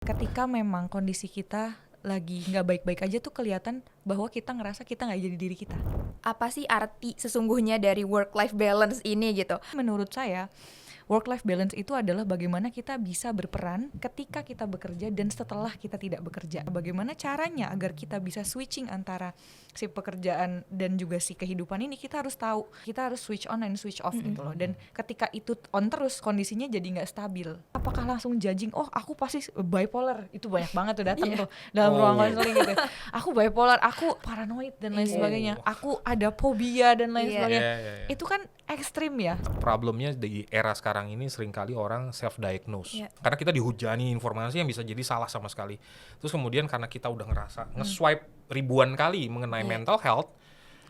Ketika memang kondisi kita lagi nggak baik-baik aja tuh kelihatan bahwa kita ngerasa kita nggak jadi diri kita. Apa sih arti sesungguhnya dari work-life balance ini gitu? Menurut saya, work-life balance itu adalah bagaimana kita bisa berperan ketika kita bekerja dan setelah kita tidak bekerja. Bagaimana caranya agar kita bisa switching antara si pekerjaan dan juga si kehidupan ini, kita harus tahu. Kita harus switch on and switch off gitu loh. Dan ketika itu on terus, kondisinya jadi nggak stabil. Apakah langsung judging, oh aku pasti bipolar. Itu banyak banget tuh datang tuh dalam ruang konseling gitu. Aku bipolar, aku paranoid dan lain sebagainya. Aku ada fobia dan lain sebagainya. Itu kan ekstrim ya. Problemnya di era sekarang ini seringkali orang self-diagnose. Karena kita dihujani informasi yang bisa jadi salah sama sekali. Terus kemudian karena kita udah ngerasa nge-swipe ribuan kali mengenai mental health,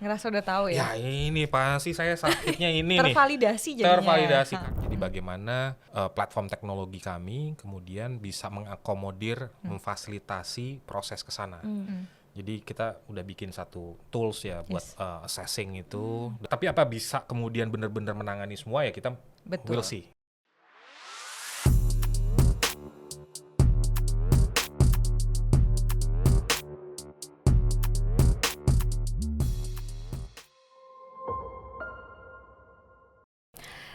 Ngerasa udah tahu ya. ya ini pasti saya sakitnya ini nih. Tervalidasi jadinya. Tervalidasi. Jadi bagaimana platform teknologi kami kemudian bisa mengakomodir, memfasilitasi proses ke sana. Jadi kita udah bikin satu tools ya buat assessing itu. Tapi apa bisa kemudian benar-benar menangani semua ya kita will see.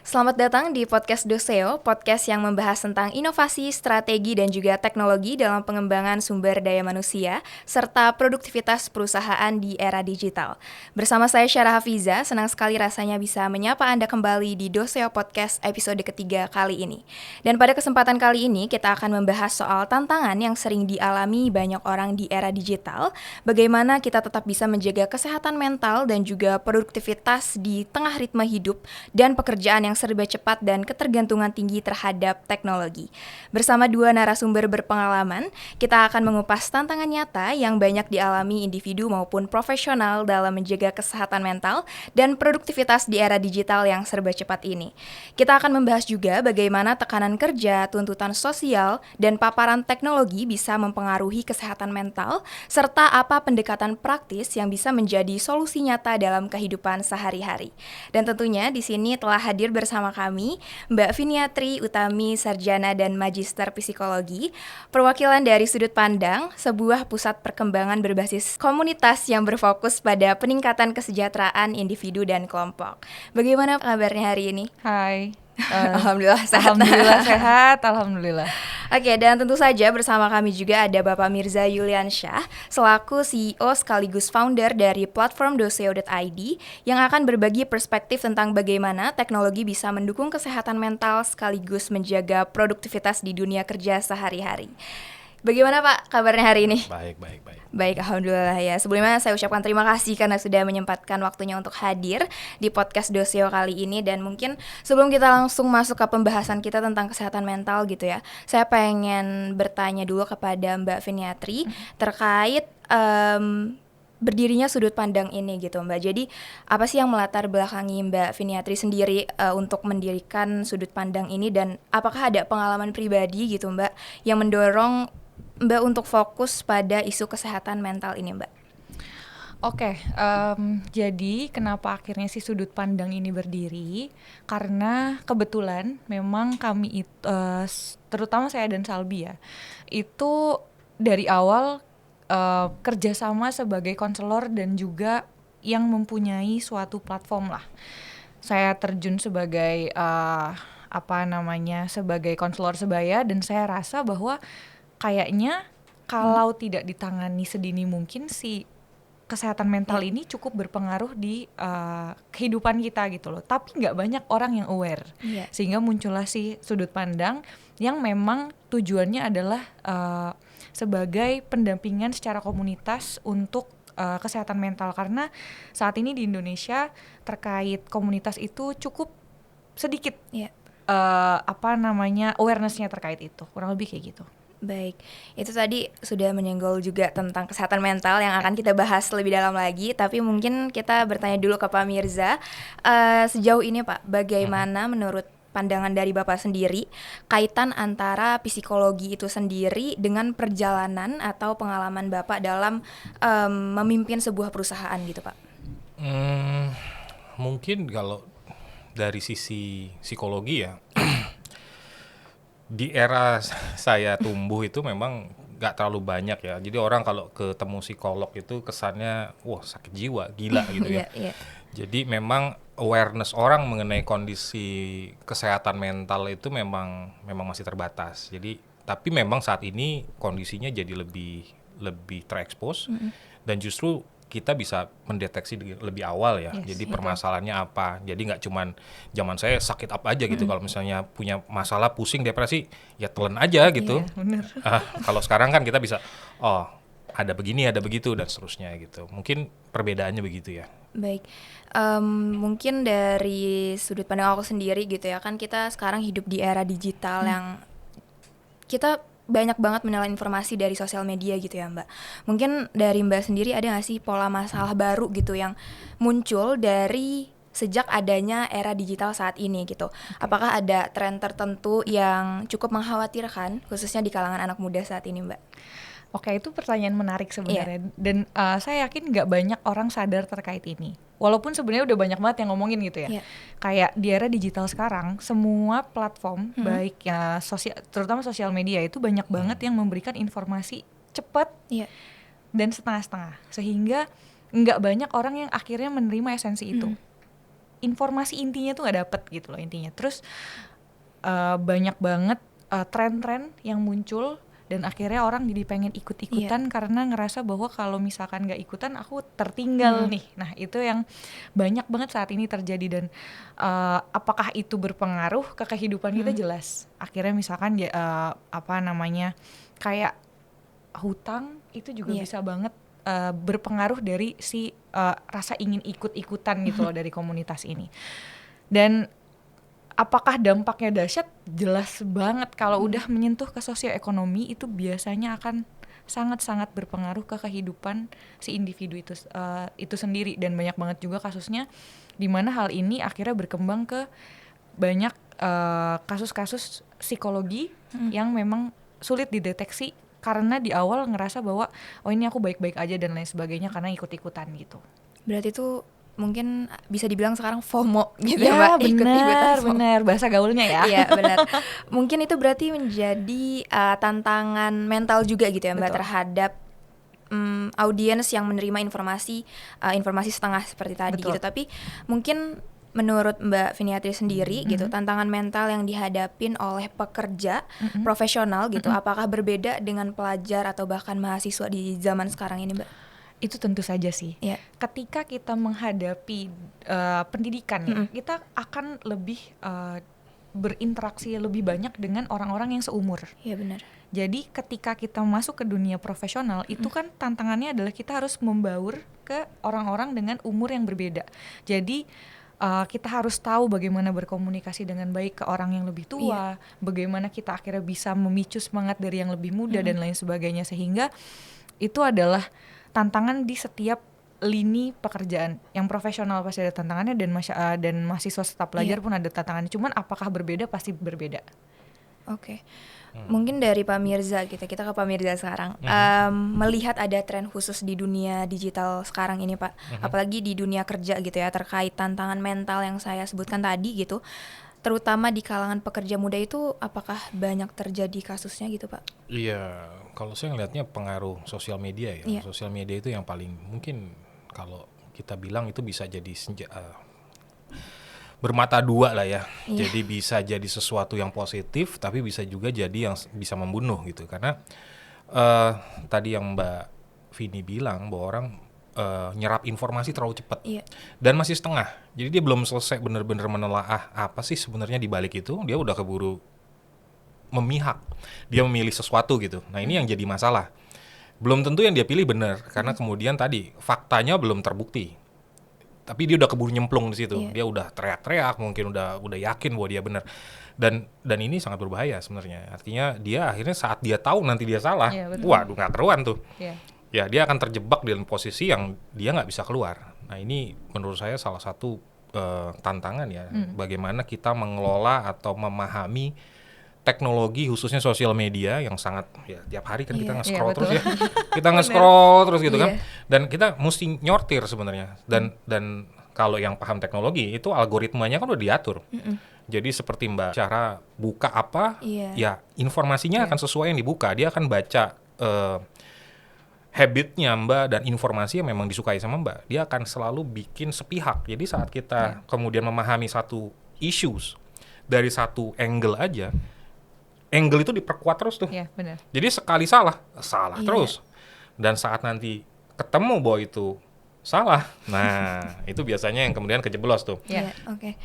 Selamat datang di podcast Doseo, podcast yang membahas tentang inovasi, strategi, dan juga teknologi dalam pengembangan sumber daya manusia, serta produktivitas perusahaan di era digital. Bersama saya Syara Hafiza, senang sekali rasanya bisa menyapa Anda kembali di Doseo Podcast episode ketiga kali ini. Dan pada kesempatan kali ini, kita akan membahas soal tantangan yang sering dialami banyak orang di era digital, bagaimana kita tetap bisa menjaga kesehatan mental dan juga produktivitas di tengah ritme hidup dan pekerjaan yang serba cepat dan ketergantungan tinggi terhadap teknologi. Bersama dua narasumber berpengalaman, kita akan mengupas tantangan nyata yang banyak dialami individu maupun profesional dalam menjaga kesehatan mental dan produktivitas di era digital yang serba cepat ini. Kita akan membahas juga bagaimana tekanan kerja, tuntutan sosial, dan paparan teknologi bisa mempengaruhi kesehatan mental, serta apa pendekatan praktis yang bisa menjadi solusi nyata dalam kehidupan sehari-hari. Dan tentunya di sini telah hadir bersama kami Mbak Viniatri Utami, sarjana dan magister psikologi, perwakilan dari Sudut Pandang, sebuah pusat perkembangan berbasis komunitas yang berfokus pada peningkatan kesejahteraan individu dan kelompok. Bagaimana kabarnya hari ini? Hai. Alhamdulillah sehat. Alhamdulillah sehat, alhamdulillah. Oke, dan tentu saja bersama kami juga ada Bapak Mirza Yuliansyah selaku CEO sekaligus founder dari platform Doseo.id yang akan berbagi perspektif tentang bagaimana teknologi bisa mendukung kesehatan mental sekaligus menjaga produktivitas di dunia kerja sehari-hari. Bagaimana Pak kabarnya hari ini? Baik. Baik, alhamdulillah ya. Sebelumnya saya ucapkan terima kasih karena sudah menyempatkan waktunya untuk hadir di podcast Doseo kali ini. Dan mungkin sebelum kita langsung masuk ke pembahasan kita tentang kesehatan mental gitu ya, saya pengen bertanya dulu kepada Mbak Viniatri terkait berdirinya Sudut Pandang ini gitu Mbak. Jadi apa sih yang melatar belakangi Mbak Viniatri sendiri untuk mendirikan Sudut Pandang ini, dan apakah ada pengalaman pribadi gitu Mbak yang mendorong Mbak untuk fokus pada isu kesehatan mental ini Mbak? Oke, jadi kenapa akhirnya si Sudut Pandang ini berdiri? Karena kebetulan memang kami itu, terutama saya dan Salbi ya, itu dari awal kerjasama sebagai konselor dan juga yang mempunyai suatu platform lah. Saya terjun sebagai sebagai konselor sebaya, dan saya rasa bahwa kayaknya kalau tidak ditangani sedini mungkin si kesehatan mental ini cukup berpengaruh di kehidupan kita gitu loh. Tapi nggak banyak orang yang aware. Sehingga muncullah si Sudut Pandang yang memang tujuannya adalah sebagai pendampingan secara komunitas untuk kesehatan mental. Karena saat ini di Indonesia terkait komunitas itu cukup sedikit awareness-nya terkait itu. Kurang lebih kayak gitu. Baik, itu tadi sudah menyenggol juga tentang kesehatan mental yang akan kita bahas lebih dalam lagi. Tapi mungkin kita bertanya dulu ke Pak Mirza, sejauh ini Pak, bagaimana menurut pandangan dari Bapak sendiri kaitan antara psikologi itu sendiri dengan perjalanan atau pengalaman Bapak dalam memimpin sebuah perusahaan gitu Pak? Mungkin kalau dari sisi psikologi ya, Di era saya tumbuh itu memang nggak terlalu banyak ya. Jadi orang kalau ketemu psikolog itu kesannya wah sakit jiwa, gila gitu ya. Iya, iya. Jadi memang awareness orang mengenai kondisi kesehatan mental itu memang masih terbatas. Jadi tapi memang saat ini kondisinya jadi lebih terekspos dan justru kita bisa mendeteksi lebih awal ya. Yes, Jadi betul. permasalahannya apa. Jadi nggak cuman zaman saya sakit apa aja gitu. Kalau misalnya punya masalah pusing depresi ya telan aja gitu. Iya, bener. Kalau sekarang kan kita bisa oh ada begini ada begitu dan seterusnya gitu. Mungkin perbedaannya begitu ya. Baik, mungkin dari sudut pandang aku sendiri gitu ya, kan kita sekarang hidup di era digital yang kita banyak banget menelan informasi dari sosial media gitu ya Mbak. Mungkin dari Mbak sendiri ada nggak sih pola masalah baru gitu yang muncul dari sejak adanya era digital saat ini gitu? Apakah ada tren tertentu yang cukup mengkhawatirkan khususnya di kalangan anak muda saat ini Mbak? Oke, itu pertanyaan menarik sebenarnya. Dan saya yakin nggak banyak orang sadar terkait ini. Walaupun sebenarnya udah banyak banget yang ngomongin gitu ya. Iya. Kayak di era digital sekarang, semua platform baik ya terutama sosial media itu banyak banget yang memberikan informasi cepat Iya. dan setengah-setengah. Sehingga nggak banyak orang yang akhirnya menerima esensi itu. Informasi intinya tuh nggak dapet gitu loh intinya. Terus banyak banget tren-tren yang muncul dan akhirnya orang jadi pengen ikut-ikutan karena ngerasa bahwa kalau misalkan nggak ikutan aku tertinggal nih. Nah itu yang banyak banget saat ini terjadi dan apakah itu berpengaruh ke kehidupan kita jelas. Akhirnya misalkan kayak hutang itu juga bisa banget berpengaruh dari si rasa ingin ikut-ikutan gitu loh dari komunitas ini. Dan apakah dampaknya dahsyat? Jelas banget kalau udah menyentuh ke sosioekonomi itu biasanya akan sangat-sangat berpengaruh ke kehidupan si individu itu sendiri dan banyak banget juga kasusnya di mana hal ini akhirnya berkembang ke banyak kasus-kasus psikologi yang memang sulit dideteksi karena di awal ngerasa bahwa oh ini aku baik-baik aja dan lain sebagainya karena ikut-ikutan gitu. Berarti itu mungkin bisa dibilang sekarang FOMO gitu Ya, Mbak, benar bahasa gaulnya ya. Iya benar. Mungkin itu berarti menjadi tantangan mental juga gitu ya Mbak. Betul. Terhadap audiens yang menerima informasi setengah seperti tadi Betul. gitu. Tapi mungkin menurut Mbak Viniatri sendiri gitu, tantangan mental yang dihadapin oleh pekerja profesional gitu, apakah berbeda dengan pelajar atau bahkan mahasiswa di zaman sekarang ini Mbak? Itu tentu saja sih. Iya. Ketika kita menghadapi pendidikan ya, kita akan lebih berinteraksi lebih banyak dengan orang-orang yang seumur. Iya benar. Jadi ketika kita masuk ke dunia profesional, itu kan tantangannya adalah kita harus membaur ke orang-orang dengan umur yang berbeda. Jadi kita harus tahu bagaimana berkomunikasi dengan baik ke orang yang lebih tua, bagaimana kita akhirnya bisa memicu semangat dari yang lebih muda dan lain sebagainya, sehingga itu adalah tantangan di setiap lini pekerjaan. Yang profesional pasti ada tantangannya dan mahasiswa serta pelajar pun ada tantangannya. Cuman apakah berbeda? Pasti berbeda. Oke. Mungkin dari Pak Mirza gitu, kita ke Pak Mirza sekarang. Melihat ada tren khusus di dunia digital sekarang ini Pak, apalagi di dunia kerja gitu ya, terkait tantangan mental yang saya sebutkan tadi gitu, terutama di kalangan pekerja muda itu, apakah banyak terjadi kasusnya gitu Pak? Iya, kalau saya ngelihatnya pengaruh sosial media ya. Iya. Sosial media itu yang paling mungkin kalau kita bilang itu bisa jadi bermata dua lah ya. Iya. Jadi bisa jadi sesuatu yang positif, tapi bisa juga jadi yang bisa membunuh gitu. Karena tadi yang Mbak Vini bilang bahwa orang nyerap informasi terlalu cepat dan masih setengah. Jadi dia belum selesai benar-benar menelaah apa sih sebenarnya di balik itu. Dia udah keburu memihak. Dia memilih sesuatu gitu. Nah ini yang jadi masalah. Belum tentu yang dia pilih benar karena kemudian tadi faktanya belum terbukti. Tapi dia udah keburu nyemplung di situ. Dia udah teriak-teriak, mungkin udah yakin bahwa dia benar. Dan ini sangat berbahaya sebenarnya. Artinya dia akhirnya saat dia tahu nanti dia salah, waduh nggak keruan tuh. Ya dia akan terjebak dalam posisi yang dia nggak bisa keluar. Nah ini menurut saya salah satu tantangan ya. Bagaimana kita mengelola atau memahami teknologi khususnya sosial media yang sangat ya tiap hari kan kita nge-scroll terus ya. Kita nge-scroll terus gitu kan. Dan kita mesti nyortir sebenarnya. Dan kalau yang paham teknologi itu algoritmanya kan udah diatur. Jadi seperti Mbak cara buka apa, Iya. ya informasinya akan sesuai yang dibuka. Dia akan baca habitnya Mbak dan informasi yang memang disukai sama Mbak. Dia akan selalu bikin sepihak. Jadi saat kita kemudian memahami satu issues dari satu angle aja, angle itu diperkuat terus tuh. Iya, benar. Jadi sekali salah Iya. terus. Dan saat nanti ketemu bahwa itu salah, nah itu biasanya yang kemudian kejeblos tuh. Iya. Oke.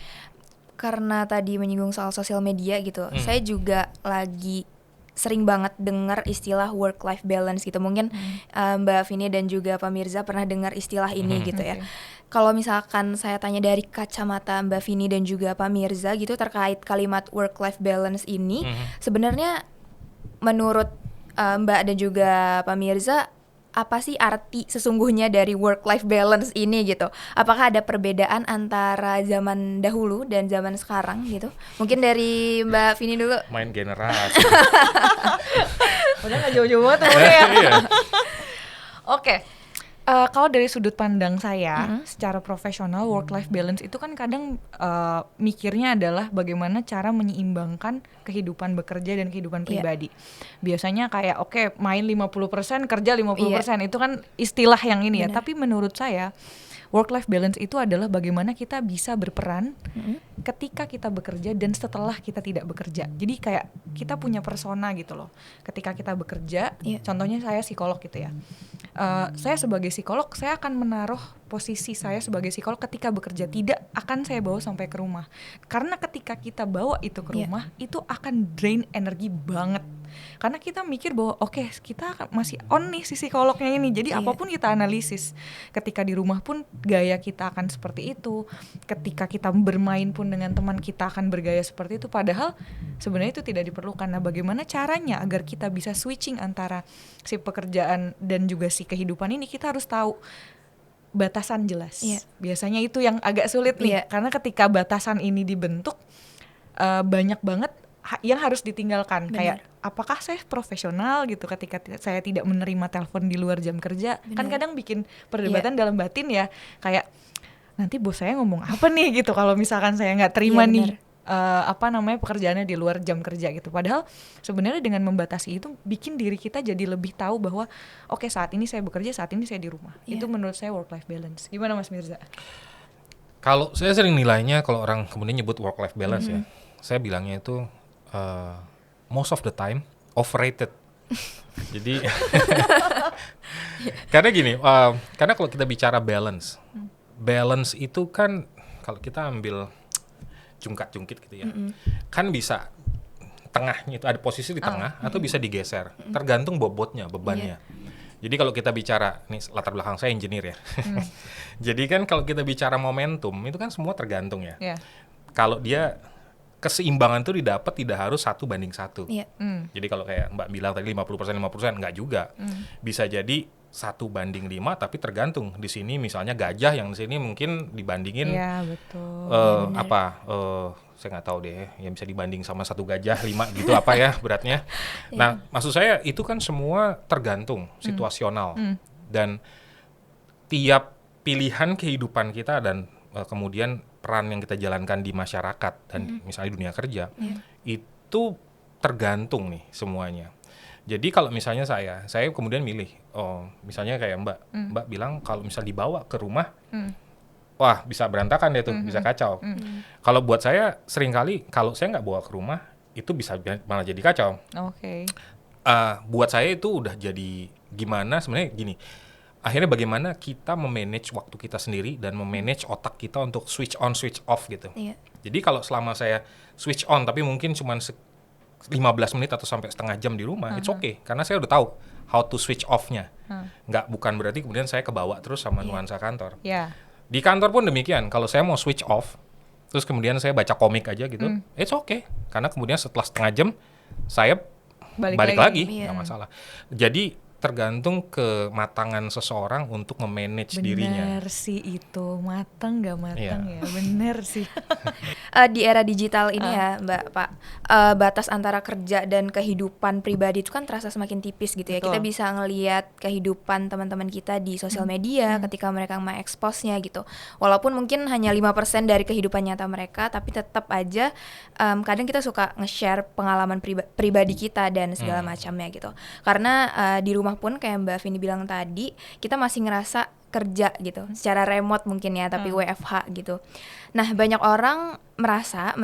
Karena tadi menyinggung soal sosial media gitu, saya juga lagi sering banget dengar istilah work-life balance gitu. Mungkin Mbak Vini dan juga Pak Mirza pernah dengar istilah ini gitu ya. Kalau misalkan saya tanya dari kacamata Mbak Vini dan juga Pak Mirza gitu terkait kalimat work-life balance ini, sebenarnya menurut Mbak dan juga Pak Mirza, apa sih arti sesungguhnya dari work-life balance ini gitu? Apakah ada perbedaan antara zaman dahulu dan zaman sekarang gitu? Mungkin dari Mbak Vini dulu. Main generasi. Udah nggak jauh-jauh banget umurnya ya. Iya. Oke. Kalau dari sudut pandang saya, secara profesional work-life balance itu kan kadang mikirnya adalah bagaimana cara menyeimbangkan kehidupan bekerja dan kehidupan pribadi. Biasanya kayak oke, main 50%, kerja 50%, itu kan istilah yang ini ya. Tapi menurut saya work-life balance itu adalah bagaimana kita bisa berperan ketika kita bekerja dan setelah kita tidak bekerja. Jadi kayak kita punya persona gitu loh. Ketika kita bekerja, contohnya saya psikolog gitu ya. Saya sebagai psikolog, saya akan menaruh posisi saya sebagai psikolog ketika bekerja. Tidak akan saya bawa sampai ke rumah. Karena ketika kita bawa itu ke rumah, itu akan drain energi banget. Karena kita mikir bahwa oke, kita masih on nih si psikolognya ini. Jadi apapun kita analisis. Ketika di rumah pun gaya kita akan seperti itu. Ketika kita bermain pun dengan teman kita akan bergaya seperti itu. Padahal sebenarnya itu tidak diperlukan. Nah, bagaimana caranya agar kita bisa switching antara si pekerjaan dan juga si kehidupan ini, kita harus tahu batasan jelas. Biasanya itu yang agak sulit nih. Karena ketika batasan ini dibentuk, banyak banget yang harus ditinggalkan. Kayak apakah saya profesional gitu ketika saya tidak menerima telepon di luar jam kerja. Kan kadang bikin perdebatan dalam batin ya, kayak nanti bos saya ngomong apa nih gitu kalau misalkan saya nggak terima nih pekerjaannya di luar jam kerja gitu. Padahal sebenarnya dengan membatasi itu bikin diri kita jadi lebih tahu bahwa oke, saat ini saya bekerja, saat ini saya di rumah. Itu menurut saya work life balance. Gimana Mas Mirza? Kalau saya sering nilainya kalau orang kemudian nyebut work life balance ya, saya bilangnya itu most of the time overrated. Jadi karena gini, karena kalau kita bicara balance itu kan kalau kita ambil jungkat-jungkit gitu ya, kan bisa tengahnya itu ada posisi di tengah atau bisa digeser, tergantung bobotnya, bebannya. Jadi kalau kita bicara, nih latar belakang saya engineer ya. Jadi kan kalau kita bicara momentum itu kan semua tergantung ya. Kalau dia keseimbangan itu didapat tidak harus 1:1. Jadi kalau kayak Mbak bilang tadi 50% enggak juga. Bisa jadi 1:5 tapi tergantung. Di sini misalnya gajah, yang di sini mungkin dibandingin saya nggak tahu deh, yang bisa dibanding sama 1 gajah 5 gitu apa ya beratnya. Nah, maksud saya itu kan semua tergantung situasional. Dan tiap pilihan kehidupan kita dan kemudian peran yang kita jalankan di masyarakat dan misalnya dunia kerja itu tergantung nih semuanya. Jadi kalau misalnya saya kemudian milih, misalnya kayak Mbak bilang kalau misal dibawa ke rumah, wah bisa berantakan deh tuh, bisa kacau. Kalau buat saya seringkali kalau saya nggak bawa ke rumah itu bisa malah jadi kacau. Buat saya itu udah jadi gimana sebenarnya gini. Akhirnya bagaimana kita memanage waktu kita sendiri dan memanage otak kita untuk switch on, switch off gitu. Jadi kalau selama saya switch on tapi mungkin cuma 15 menit atau sampai setengah jam di rumah, it's okay. Karena saya udah tahu how to switch off-nya. Bukan berarti kemudian saya kebawa terus sama nuansa kantor. Di kantor pun demikian. Kalau saya mau switch off, terus kemudian saya baca komik aja gitu, it's okay. Karena kemudian setelah setengah jam, saya balik lagi. Nggak masalah. Jadi tergantung kematangan seseorang untuk memanage dirinya. Bener sih itu, mateng gak mateng Iya. ya, bener sih. Di era digital ini ya Mbak Pak, batas antara kerja dan kehidupan pribadi itu kan terasa semakin tipis gitu ya. Betul. Kita bisa ngelihat kehidupan teman-teman kita di sosial media ketika mereka mengekspos-nya gitu. Walaupun mungkin hanya 5% dari kehidupan nyata mereka, tapi tetap aja kadang kita suka nge-share pengalaman pribadi kita dan segala macamnya gitu. Karena di rumah pun kayak Mbak Vini bilang tadi, kita masih ngerasa kerja gitu, secara remote mungkin ya, tapi WFH gitu. Nah, banyak orang merasa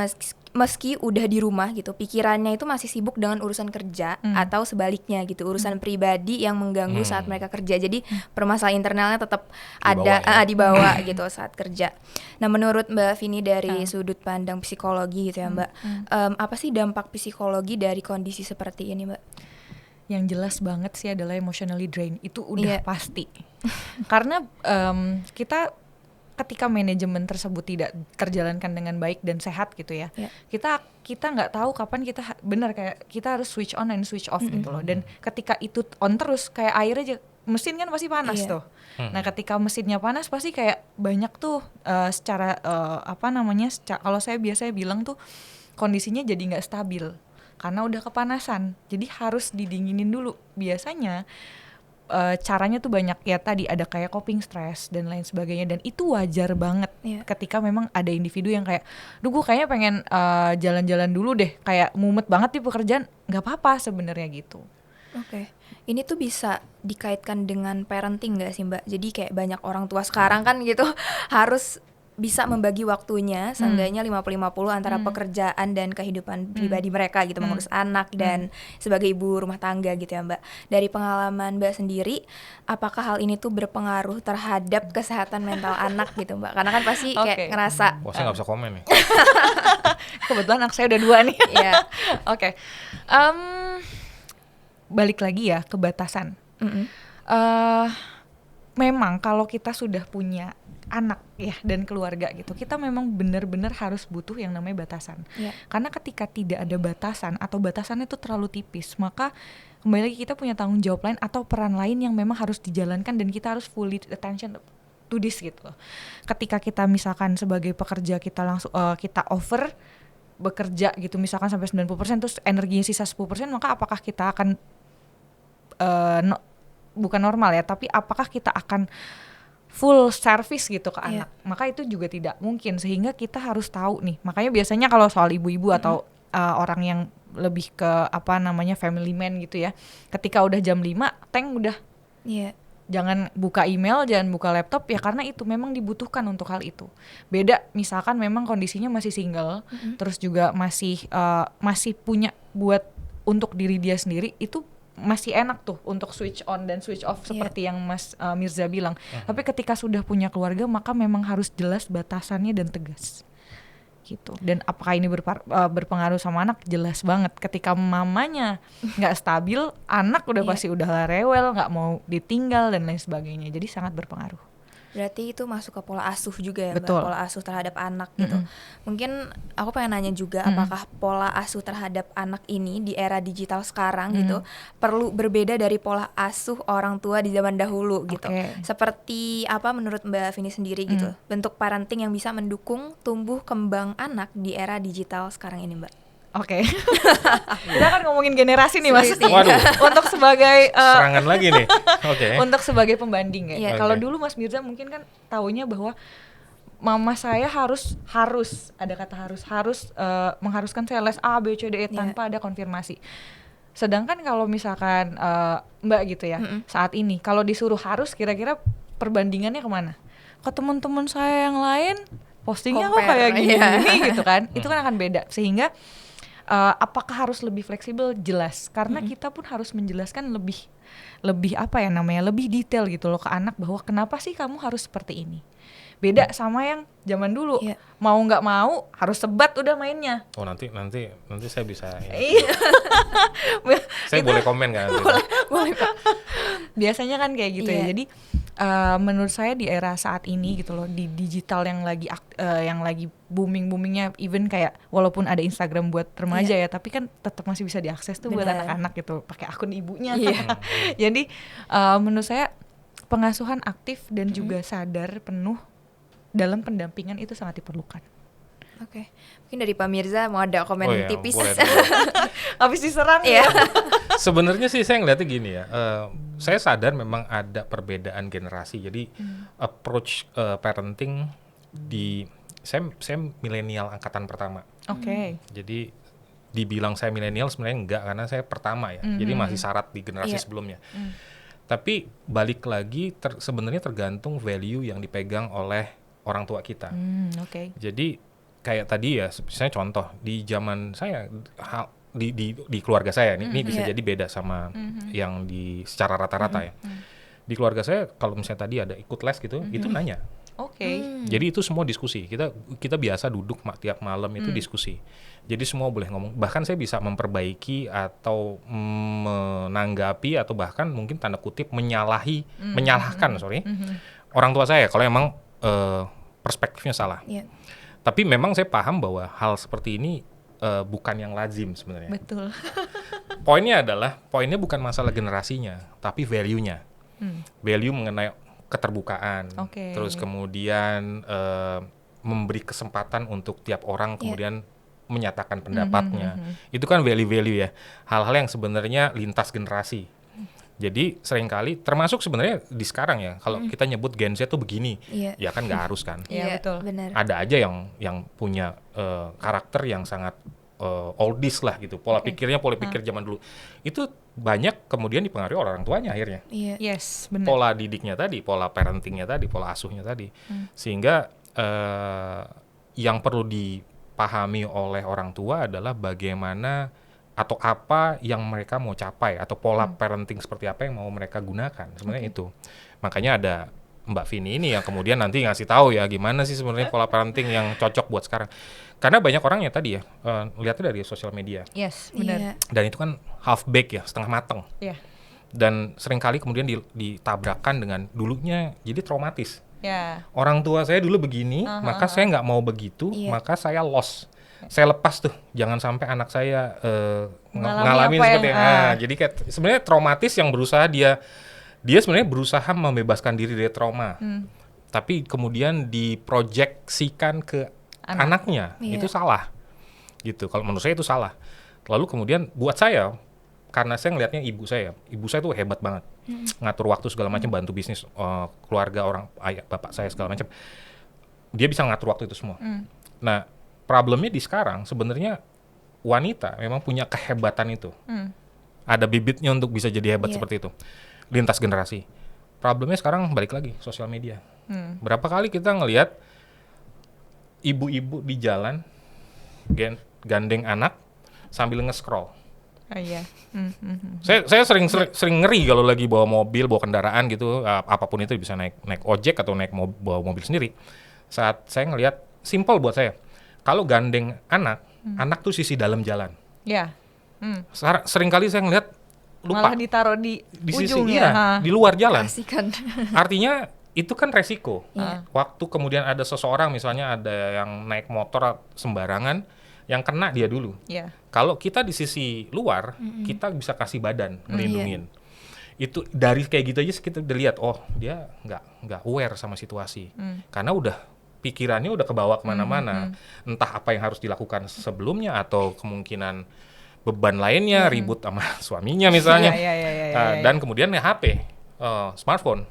meski udah di rumah gitu, pikirannya itu masih sibuk dengan urusan kerja atau sebaliknya gitu, urusan pribadi yang mengganggu saat mereka kerja. Jadi permasalahan internalnya tetap ada dibawa gitu saat kerja. Nah, menurut Mbak Vini dari sudut pandang psikologi gitu ya Mbak, apa sih dampak psikologi dari kondisi seperti ini Mbak? Yang jelas banget sih adalah emotionally drain, itu udah pasti. Karena kita ketika manajemen tersebut tidak terjalankan dengan baik dan sehat gitu ya, kita nggak tahu kapan kita benar kayak kita harus switch on and switch off gitu loh. Dan ketika itu on terus kayak air aja, mesin kan pasti panas tuh. Nah ketika mesinnya panas pasti kayak banyak tuh secara kalau saya biasanya bilang tuh kondisinya jadi nggak stabil karena udah kepanasan, jadi harus didinginin dulu. Biasanya caranya tuh banyak ya, tadi ada kayak coping stress dan lain sebagainya, dan itu wajar banget ketika memang ada individu yang kayak, duh gue kayaknya pengen jalan-jalan dulu deh, kayak mumet banget di pekerjaan, nggak apa-apa sebenarnya gitu. Oke. Ini tuh bisa dikaitkan dengan parenting nggak sih Mbak? Jadi kayak banyak orang tua sekarang kan gitu harus bisa membagi waktunya seenggaknya 50-50 antara pekerjaan dan kehidupan pribadi mereka gitu, mengurus anak dan sebagai ibu rumah tangga gitu ya Mbak. Dari pengalaman Mbak sendiri, apakah hal ini tuh berpengaruh terhadap kesehatan mental anak gitu Mbak? Karena kan pasti kayak ngerasa Wah, saya nggak bisa komen nih. Kebetulan anak saya udah 2 nih. Iya. Oke. Balik lagi ya ke batasan. Memang kalau kita sudah punya anak ya dan keluarga gitu, kita memang benar-benar harus butuh yang namanya batasan. Karena ketika tidak ada batasan atau batasannya itu terlalu tipis, maka kembali lagi kita punya tanggung jawab lain atau peran lain yang memang harus dijalankan dan kita harus fully attention to this gitu. Ketika kita misalkan sebagai pekerja kita langsung kita over bekerja gitu misalkan sampai 90% terus energinya sisa 10%, maka apakah kita akan bukan normal ya, tapi apakah kita akan full service gitu ke anak? Maka itu juga tidak mungkin, sehingga kita harus tahu nih. Makanya biasanya kalau soal ibu-ibu atau orang yang lebih ke family man gitu ya, ketika udah jam 5 tank udah jangan buka email, jangan buka laptop ya, karena itu memang dibutuhkan untuk hal itu. Beda misalkan memang kondisinya masih single, terus juga masih punya buat untuk diri dia sendiri, itu masih enak tuh untuk switch on dan switch off seperti yang Mas Mirza bilang. Tapi ketika sudah punya keluarga, maka memang harus jelas batasannya dan tegas gitu. Dan apakah ini berpengaruh sama anak? Jelas banget. Ketika mamanya nggak stabil, anak udah pasti udah rewel, nggak mau ditinggal dan lain sebagainya. Jadi sangat berpengaruh. Berarti itu masuk ke pola asuh juga ya Mbak, Betul. pola asuh terhadap anak gitu. Mungkin aku pengen nanya juga, apakah pola asuh terhadap anak ini di era digital sekarang gitu perlu berbeda dari pola asuh orang tua di zaman dahulu gitu. Seperti apa menurut Mbak Vini sendiri gitu, bentuk parenting yang bisa mendukung tumbuh kembang anak di era digital sekarang ini Mbak? Oke. Kita kan ngomongin generasi nih Mas. Waduh. Untuk sebagai Serangan lagi nih. Oke. untuk sebagai pembanding ya. Iya. Kalau Oke. dulu Mas Mirza mungkin kan taunya bahwa mama saya harus ada kata harus mengharuskan saya les A B C D E tanpa ada konfirmasi. Sedangkan kalau misalkan Mbak gitu ya, saat ini kalau disuruh harus, kira-kira perbandingannya kemana? Ke teman-teman saya yang lain postingnya kok kayak gini gitu kan. Itu kan akan beda, sehingga apakah harus lebih fleksibel? Jelas, karena kita pun harus menjelaskan lebih lebih detail gitu loh ke anak, bahwa kenapa sih kamu harus seperti ini. Beda sama yang zaman dulu, mau nggak mau harus sebat udah mainnya. Oh nanti saya bisa. Iya. Saya boleh komen nggak? Boleh Pak. Biasanya kan kayak gitu ya. Jadi menurut saya di era saat ini gitu loh, di digital yang lagi boomingnya, even kayak walaupun ada Instagram buat remaja ya, tapi kan tetap masih bisa diakses tuh buat Bener. anak-anak gitu, pakai akun ibunya. Iya. Jadi menurut saya pengasuhan aktif dan juga sadar penuh dalam pendampingan itu sangat diperlukan. Oke, mungkin dari Pak Mirza mau ada komen Oh ya, tipis. boleh. Habis diserang Iya. Sebenarnya sih saya ngeliatnya gini ya, saya sadar memang ada perbedaan generasi. Jadi approach parenting saya milenial angkatan pertama. Oke. Jadi dibilang saya milenial sebenarnya enggak, karena saya pertama ya. Jadi masih syarat di generasi Iya. sebelumnya. Tapi balik lagi sebenarnya tergantung value yang dipegang oleh orang tua kita. Oke. Jadi kayak tadi ya, misalnya contoh di zaman saya, di keluarga saya ini bisa Iya. jadi beda sama yang di secara rata-rata ya. Di keluarga saya kalau misalnya tadi ada ikut les gitu, itu nanya. Oke. Jadi itu semua diskusi. Kita biasa duduk tiap malam itu diskusi. Jadi semua boleh ngomong. Bahkan saya bisa memperbaiki atau menanggapi atau bahkan mungkin tanda kutip menyalahkan orang tua saya kalau emang perspektifnya salah. Iya. Tapi memang saya paham bahwa hal seperti ini bukan yang lazim sebenarnya. Betul. Poinnya bukan masalah generasinya, tapi value-nya. Value mengenai keterbukaan. Oke. Terus kemudian memberi kesempatan untuk tiap orang kemudian menyatakan pendapatnya. Itu kan value-value ya. Hal-hal yang sebenarnya lintas generasi. Jadi seringkali termasuk sebenarnya di sekarang ya, kalau kita nyebut Gen Z tuh begini, Iya. ya kan nggak harus kan. Iya, betul. Benar. Ada aja yang punya karakter yang sangat oldies lah gitu. Pola pikirnya pola pikir zaman dulu. Itu banyak kemudian dipengaruhi oleh orang tuanya akhirnya. Iya. Yes, benar. Pola didiknya tadi, pola parentingnya tadi, pola asuhnya tadi. Sehingga yang perlu dipahami oleh orang tua adalah bagaimana atau apa yang mereka mau capai atau pola parenting seperti apa yang mau mereka gunakan. Sebenarnya itu. Makanya ada Mbak Vini ini yang kemudian nanti ngasih tahu ya gimana sih sebenarnya pola parenting yang cocok buat sekarang. Karena banyak orang ya tadi ya lihatnya dari sosial media. Yes, benar. Iya. Dan itu kan half baked ya, setengah mateng. Iya. Dan seringkali kemudian ditabrakkan dengan dulunya jadi traumatis. Ya. Orang tua saya dulu begini, maka saya nggak mau begitu, Iya. maka saya loss. Saya lepas tuh, jangan sampai anak saya Mengalami ngalamin apa seperti yang, jadi kayak sebenarnya traumatis yang berusaha dia sebenarnya berusaha membebaskan diri dari trauma. Tapi kemudian diproyeksikan ke anaknya, Iya. itu salah. Gitu. Kalau menurut saya itu salah. Lalu kemudian buat saya, karena saya ngelihatnya ibu saya tuh hebat banget. Ngatur waktu segala macam, bantu bisnis keluarga orang ayah bapak saya segala macam. Dia bisa ngatur waktu itu semua. Nah, problemnya di sekarang sebenarnya wanita memang punya kehebatan itu. Ada bibitnya untuk bisa jadi hebat seperti itu. Lintas generasi. Problemnya sekarang balik lagi sosial media. Berapa kali kita ngelihat ibu-ibu di jalan gandeng anak sambil nge-scroll. Oh iya. Saya sering ngeri kalau lagi bawa mobil, bawa kendaraan gitu, apapun itu bisa naik ojek atau bawa mobil sendiri. Saat saya ngelihat, simple buat saya. Kalau gandeng anak tuh sisi dalam jalan. Ya. Sering kali saya ngelihat lupa Malah ditaruh di sisi ujung iya, ya. di luar jalan. Kasihkan. Artinya itu kan resiko. Iya. Waktu kemudian ada seseorang misalnya ada yang naik motor sembarangan, yang kena dia dulu. Ya. Kalau kita di sisi luar, kita bisa kasih badan ngelindungin. Itu dari kayak gitu aja kita udah lihat, oh dia nggak aware sama situasi, karena udah pikirannya udah kebawa kemana-mana. Entah apa yang harus dilakukan sebelumnya atau kemungkinan beban lainnya, ribut sama suaminya misalnya. Iya. Dan kemudian ya HP, smartphone,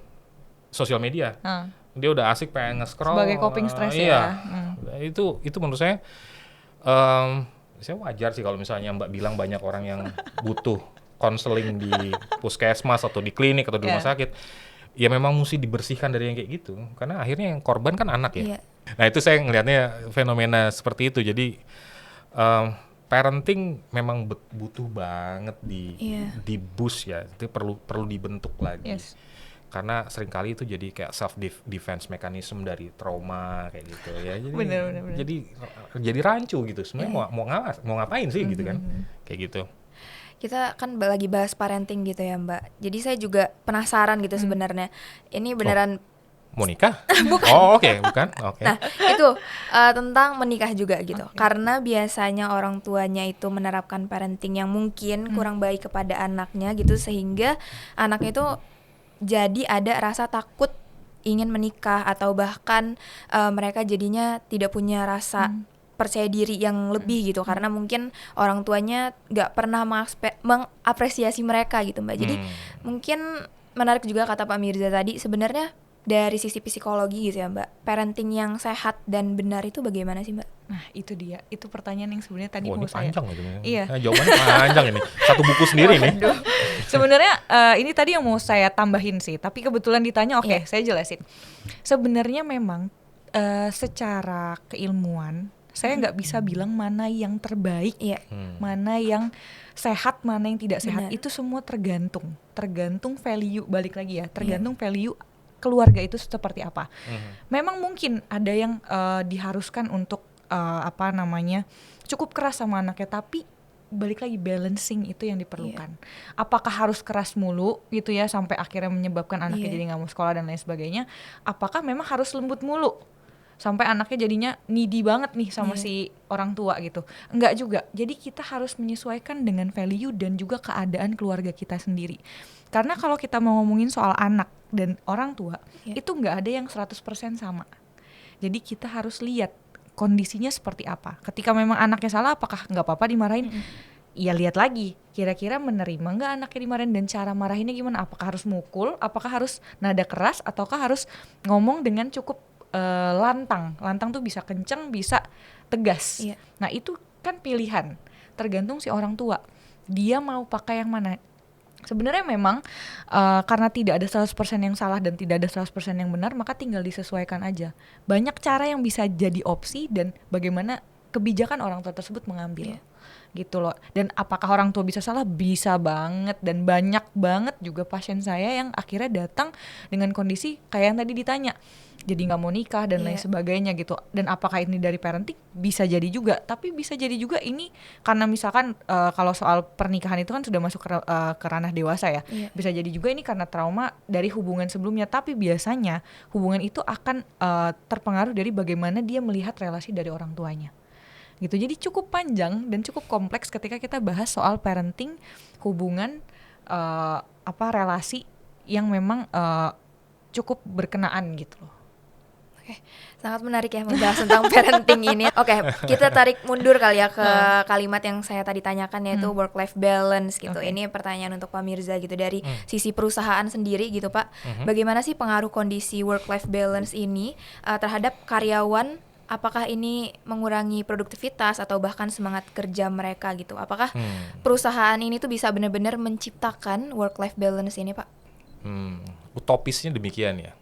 sosial media. Dia udah asik pengen nge-scroll. Sebagai coping stress iya. ya. Itu menurut saya wajar sih kalau misalnya Mbak bilang banyak orang yang butuh konseling di puskesmas atau di klinik atau di rumah sakit. Ya memang mesti dibersihkan dari yang kayak gitu, karena akhirnya yang korban kan anak ya. Iya. Nah itu saya ngelihatnya fenomena seperti itu. Jadi parenting memang butuh banget di boost ya, itu perlu dibentuk lagi. Yes. Karena seringkali itu jadi kayak self defense mechanism dari trauma kayak gitu ya. Jadi Bener. jadi rancu gitu. Sebenarnya mau ngapain sih gitu kan? Kayak gitu. Kita kan lagi bahas parenting gitu ya Mbak. Jadi saya juga penasaran gitu sebenarnya. Ini beneran Mau nikah? Oh oke, bukan? Oke. Nah, itu tentang menikah juga gitu. Karena biasanya orang tuanya itu menerapkan parenting yang mungkin kurang baik kepada anaknya gitu, sehingga anaknya itu jadi ada rasa takut ingin menikah, atau bahkan mereka jadinya tidak punya rasa percaya diri yang lebih gitu, karena mungkin orang tuanya nggak pernah mengapresiasi mereka gitu Mbak. Jadi mungkin menarik juga kata Pak Mirza tadi, sebenarnya dari sisi psikologi gitu ya Mbak, parenting yang sehat dan benar itu bagaimana sih Mbak? Nah itu dia, itu pertanyaan yang sebenarnya tadi Ini mau saya. panjang gitu. Iya. Nah, jawabannya panjang ini. Satu buku sendiri nih. Sebenarnya ini tadi yang mau saya tambahin sih, tapi kebetulan ditanya, oke, saya jelasin. Sebenarnya memang secara keilmuan saya nggak bisa bilang mana yang terbaik, mana yang sehat, mana yang tidak sehat. Itu semua tergantung value, balik lagi ya, tergantung value keluarga itu seperti apa. Memang mungkin ada yang diharuskan untuk cukup keras sama anaknya, tapi balik lagi balancing itu yang diperlukan. Apakah harus keras mulu gitu ya sampai akhirnya menyebabkan anaknya jadi nggak mau sekolah dan lain sebagainya? Apakah memang harus lembut mulu sampai anaknya jadinya needy banget nih sama si orang tua gitu? Enggak juga. Jadi kita harus menyesuaikan dengan value dan juga keadaan keluarga kita sendiri. Karena kalau kita mau ngomongin soal anak dan orang tua, itu nggak ada yang 100% sama. Jadi kita harus lihat kondisinya seperti apa. Ketika memang anaknya salah, apakah nggak apa-apa dimarahin? Ya lihat lagi, kira-kira menerima nggak anaknya dimarahin, dan cara marahinnya gimana? Apakah harus mukul? Apakah harus nada keras? Ataukah harus ngomong dengan cukup lantang? Lantang tuh bisa kenceng, bisa tegas. Nah itu kan pilihan, tergantung si orang tua. Dia mau pakai yang mana? Sebenarnya memang karena tidak ada 100% yang salah dan tidak ada 100% yang benar, maka tinggal disesuaikan aja. Banyak cara yang bisa jadi opsi dan bagaimana kebijakan orang tua tersebut mengambil. Gitu loh. Dan apakah orang tua bisa salah? Bisa banget, dan banyak banget juga pasien saya yang akhirnya datang dengan kondisi kayak yang tadi ditanya. Jadi nggak mau nikah dan lain sebagainya gitu. Dan apakah ini dari parenting? Bisa jadi juga. Tapi bisa jadi juga ini karena misalkan kalau soal pernikahan itu kan sudah masuk ke ranah dewasa ya. Bisa jadi juga ini karena trauma dari hubungan sebelumnya. Tapi biasanya hubungan itu akan terpengaruh dari bagaimana dia melihat relasi dari orang tuanya. Gitu. Jadi cukup panjang dan cukup kompleks ketika kita bahas soal parenting, hubungan relasi yang memang cukup berkenaan gitu loh. Oke, sangat menarik ya membahas tentang parenting ini. Oke, kita tarik mundur kali ya ke kalimat yang saya tadi tanyakan, yaitu work-life balance gitu. Ini pertanyaan untuk Pak Mirza gitu, dari sisi perusahaan sendiri gitu Pak. Bagaimana sih pengaruh kondisi work-life balance ini terhadap karyawan? Apakah ini mengurangi produktivitas atau bahkan semangat kerja mereka gitu? Apakah perusahaan ini tuh bisa benar-benar menciptakan work-life balance ini Pak? Utopisnya demikian ya.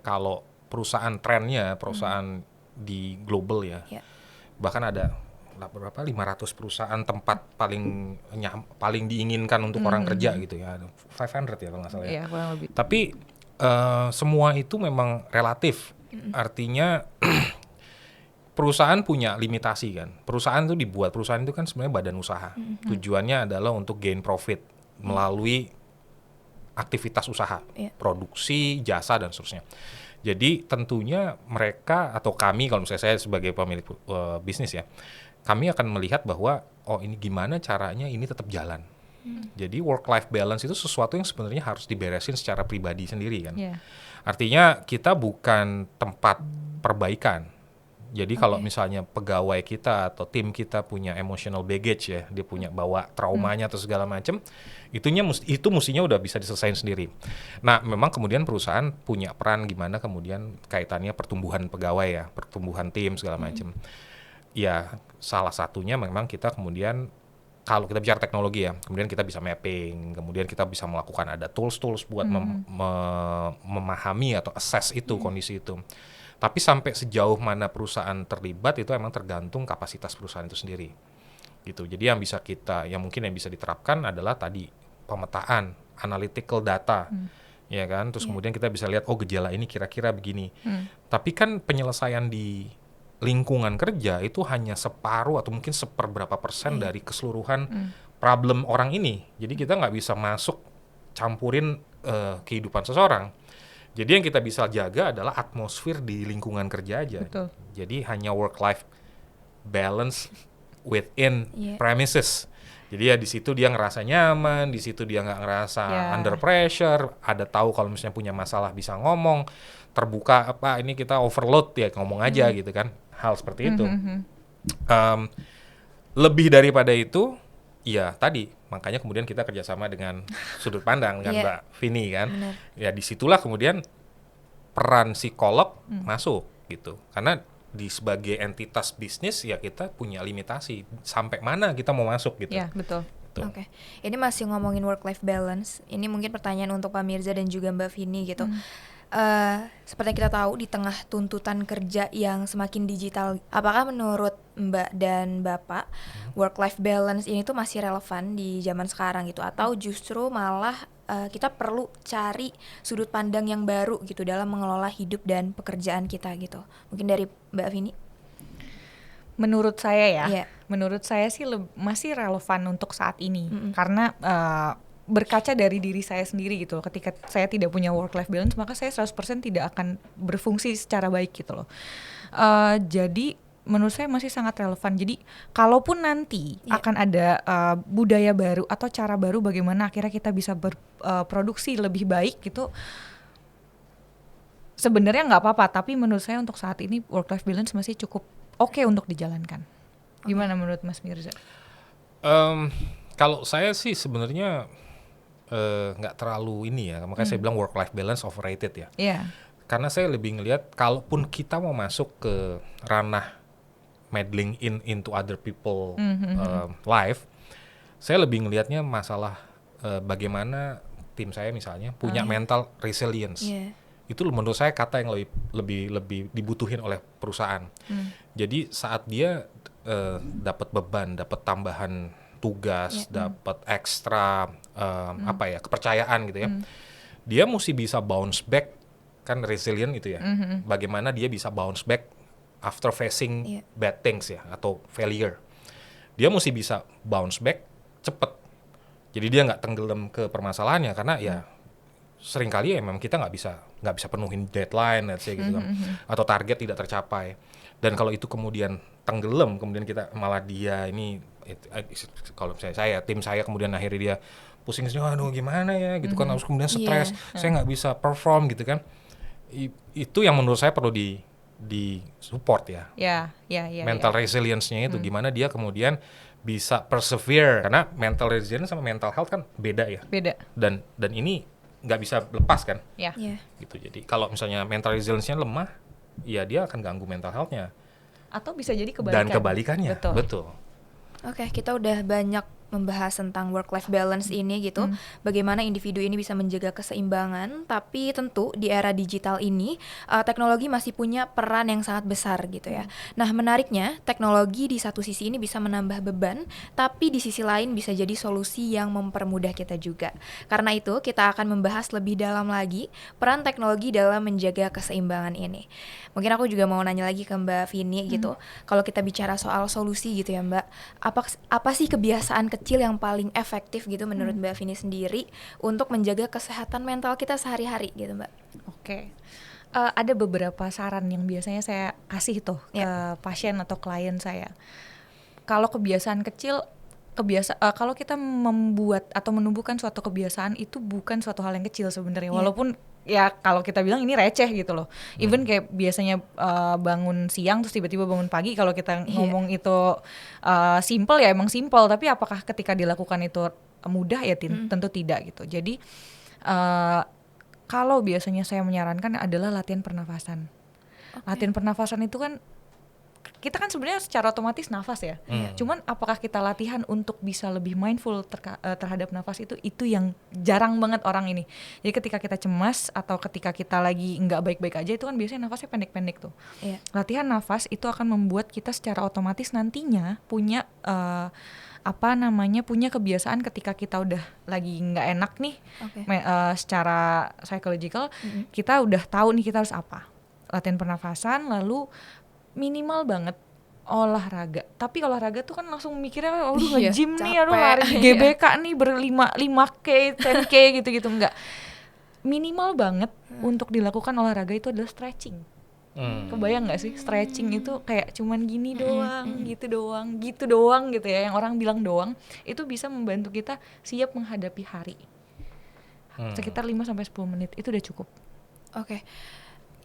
Kalau perusahaan trennya, perusahaan di global ya, bahkan ada berapa 500 perusahaan tempat paling diinginkan untuk orang kerja gitu ya, 500 ya kalau nggak salah ya. Tapi semua itu memang relatif. Artinya perusahaan punya limitasi kan. Perusahaan itu kan sebenarnya badan usaha. Tujuannya adalah untuk gain profit melalui aktivitas usaha, produksi, jasa dan seterusnya. Jadi tentunya mereka atau kami, kalau misalnya saya sebagai pemilik bisnis ya, kami akan melihat bahwa ini gimana caranya ini tetap jalan. Jadi work-life balance itu sesuatu yang sebenarnya harus diberesin secara pribadi sendiri kan. Artinya kita bukan tempat perbaikan. Jadi kalau misalnya pegawai kita atau tim kita punya emotional baggage ya, dia punya bawa traumanya atau segala macam, itu mestinya udah bisa diselesain sendiri. Nah, memang kemudian perusahaan punya peran gimana kemudian kaitannya pertumbuhan pegawai ya, pertumbuhan tim segala macam. Ya, salah satunya memang kita kemudian kalau kita bicara teknologi ya, kemudian kita bisa mapping, kemudian kita bisa melakukan ada tools buat memahami atau assess itu kondisi itu. Tapi sampai sejauh mana perusahaan terlibat itu emang tergantung kapasitas perusahaan itu sendiri. Gitu. Jadi yang mungkin yang bisa diterapkan adalah tadi pemetaan, analytical data. Ya kan? Terus kemudian kita bisa lihat gejala ini kira-kira begini. Tapi kan penyelesaian di lingkungan kerja itu hanya separuh atau mungkin seperberapa persen dari keseluruhan problem orang ini. Jadi kita nggak bisa masuk campurin kehidupan seseorang. Jadi yang kita bisa jaga adalah atmosfer di lingkungan kerja aja. Betul. Jadi hanya work-life balance within Iya. premises. Jadi ya di situ dia ngerasa nyaman, di situ dia nggak ngerasa Ya. under pressure, ada tahu kalau misalnya punya masalah bisa ngomong, terbuka apa ini kita overload ya ngomong aja gitu kan, hal seperti itu. Lebih daripada itu, ya tadi makanya kemudian kita kerjasama dengan sudut pandang dengan Iya. Mbak Vini kan, Benar. ya disitulah kemudian peran psikolog masuk gitu, karena di sebagai entitas bisnis ya kita punya limitasi sampai mana kita mau masuk gitu. Ya, betul. Tuh. Oke, ini masih ngomongin work-life balance. Ini mungkin pertanyaan untuk Pak Mirza dan juga Mbak Vini gitu. Seperti yang kita tahu di tengah tuntutan kerja yang semakin digital, apakah menurut Mbak dan Bapak work-life balance ini tuh masih relevan di zaman sekarang gitu? Atau justru malah kita perlu cari sudut pandang yang baru gitu dalam mengelola hidup dan pekerjaan kita gitu? Mungkin dari Mbak Vini? Menurut saya ya, Iya. menurut saya sih masih relevan untuk saat ini. Karena berkaca dari diri saya sendiri gitu loh. Ketika saya tidak punya work life balance, maka saya 100% tidak akan berfungsi secara baik gitu loh. Jadi menurut saya masih sangat relevan. Jadi kalaupun nanti akan ada budaya baru atau cara baru bagaimana akhirnya kita bisa berproduksi lebih baik gitu, sebenarnya nggak apa-apa. Tapi menurut saya untuk saat ini work life balance masih cukup oke untuk dijalankan. Gimana menurut Mas Mirza? Kalau saya sih sebenarnya nggak terlalu ini ya, makanya saya bilang work life balance overrated ya. Iya. Karena saya lebih ngelihat kalaupun kita mau masuk ke ranah meddling into other people life, saya lebih ngelihatnya masalah bagaimana tim saya misalnya punya mental resilience. Iya. Itu menurut saya kata yang lebih dibutuhin oleh perusahaan. Jadi saat dia dapat beban, dapat tambahan tugas, dapat ekstra kepercayaan gitu ya, dia mesti bisa bounce back, kan resilient itu ya. Bagaimana dia bisa bounce back after facing bad things ya atau failure. Dia mesti bisa bounce back cepet. Jadi dia nggak tenggelam ke permasalahannya karena ya seringkali ya memang kita nggak bisa penuhin deadline let's say gitu kan, atau target tidak tercapai. Dan kalau itu kemudian tenggelam, kemudian kita malah dia ini kalau misalnya tim saya kemudian akhirnya dia pusing, aduh gimana ya gitu kan, harus kemudian stres, saya nggak bisa perform gitu kan. Itu yang menurut saya perlu di support ya. Ya. Mental resilience-nya itu gimana dia kemudian bisa persevere, karena mental resilience sama mental health kan beda ya. Beda. Dan ini nggak bisa lepas kan. Ya. Iya. Gitu. Jadi kalau misalnya mental resilience-nya lemah, ya dia akan ganggu mental health-nya. Atau bisa jadi kebalikan. Dan kebalikannya. Betul. Oke, kita udah banyak membahas tentang work-life balance ini gitu, bagaimana individu ini bisa menjaga keseimbangan, tapi tentu di era digital ini teknologi masih punya peran yang sangat besar gitu ya. Nah menariknya, teknologi di satu sisi ini bisa menambah beban, tapi di sisi lain bisa jadi solusi yang mempermudah kita juga. Karena itu kita akan membahas lebih dalam lagi peran teknologi dalam menjaga keseimbangan ini. Mungkin aku juga mau nanya lagi ke Mbak Vini gitu, kalau kita bicara soal solusi gitu ya Mbak, apa sih kebiasaan kecil yang paling efektif gitu menurut Mbak Vini sendiri untuk menjaga kesehatan mental kita sehari-hari gitu Mbak? Oke. Ada beberapa saran yang biasanya saya kasih tuh ke pasien atau klien saya. Kalau kebiasaan kecil, kalau kita membuat atau menumbuhkan suatu kebiasaan itu bukan suatu hal yang kecil sebenarnya. Walaupun ya kalau kita bilang ini receh gitu loh. Even kayak biasanya bangun siang terus tiba-tiba bangun pagi, kalau kita ngomong itu simple ya emang simple, tapi apakah ketika dilakukan itu mudah ya tentu tidak gitu. Jadi kalau biasanya saya menyarankan adalah latihan pernafasan. Latihan pernafasan itu kan kita kan sebenarnya secara otomatis nafas ya. Cuman apakah kita latihan untuk bisa lebih mindful terhadap nafas itu yang jarang banget orang ini. Jadi ketika kita cemas atau ketika kita lagi nggak baik-baik aja itu kan biasanya nafasnya pendek-pendek tuh. Latihan nafas itu akan membuat kita secara otomatis nantinya punya punya kebiasaan ketika kita udah lagi nggak enak nih, secara psychological, kita udah tahu nih kita harus apa. Latihan pernafasan, lalu minimal banget olahraga. Tapi olahraga tuh kan langsung mikirnya aduh Iya, nge-gym nih, capek. Iya. aduh lari di GBK nih ber-5K, 10K gitu-gitu. Enggak. Minimal banget untuk dilakukan olahraga itu adalah stretching. Kebayang nggak sih stretching itu kayak cuman gini doang, gitu doang gitu ya, yang orang bilang doang, itu bisa membantu kita siap menghadapi hari. Sekitar 5-10 menit itu udah cukup. Oke.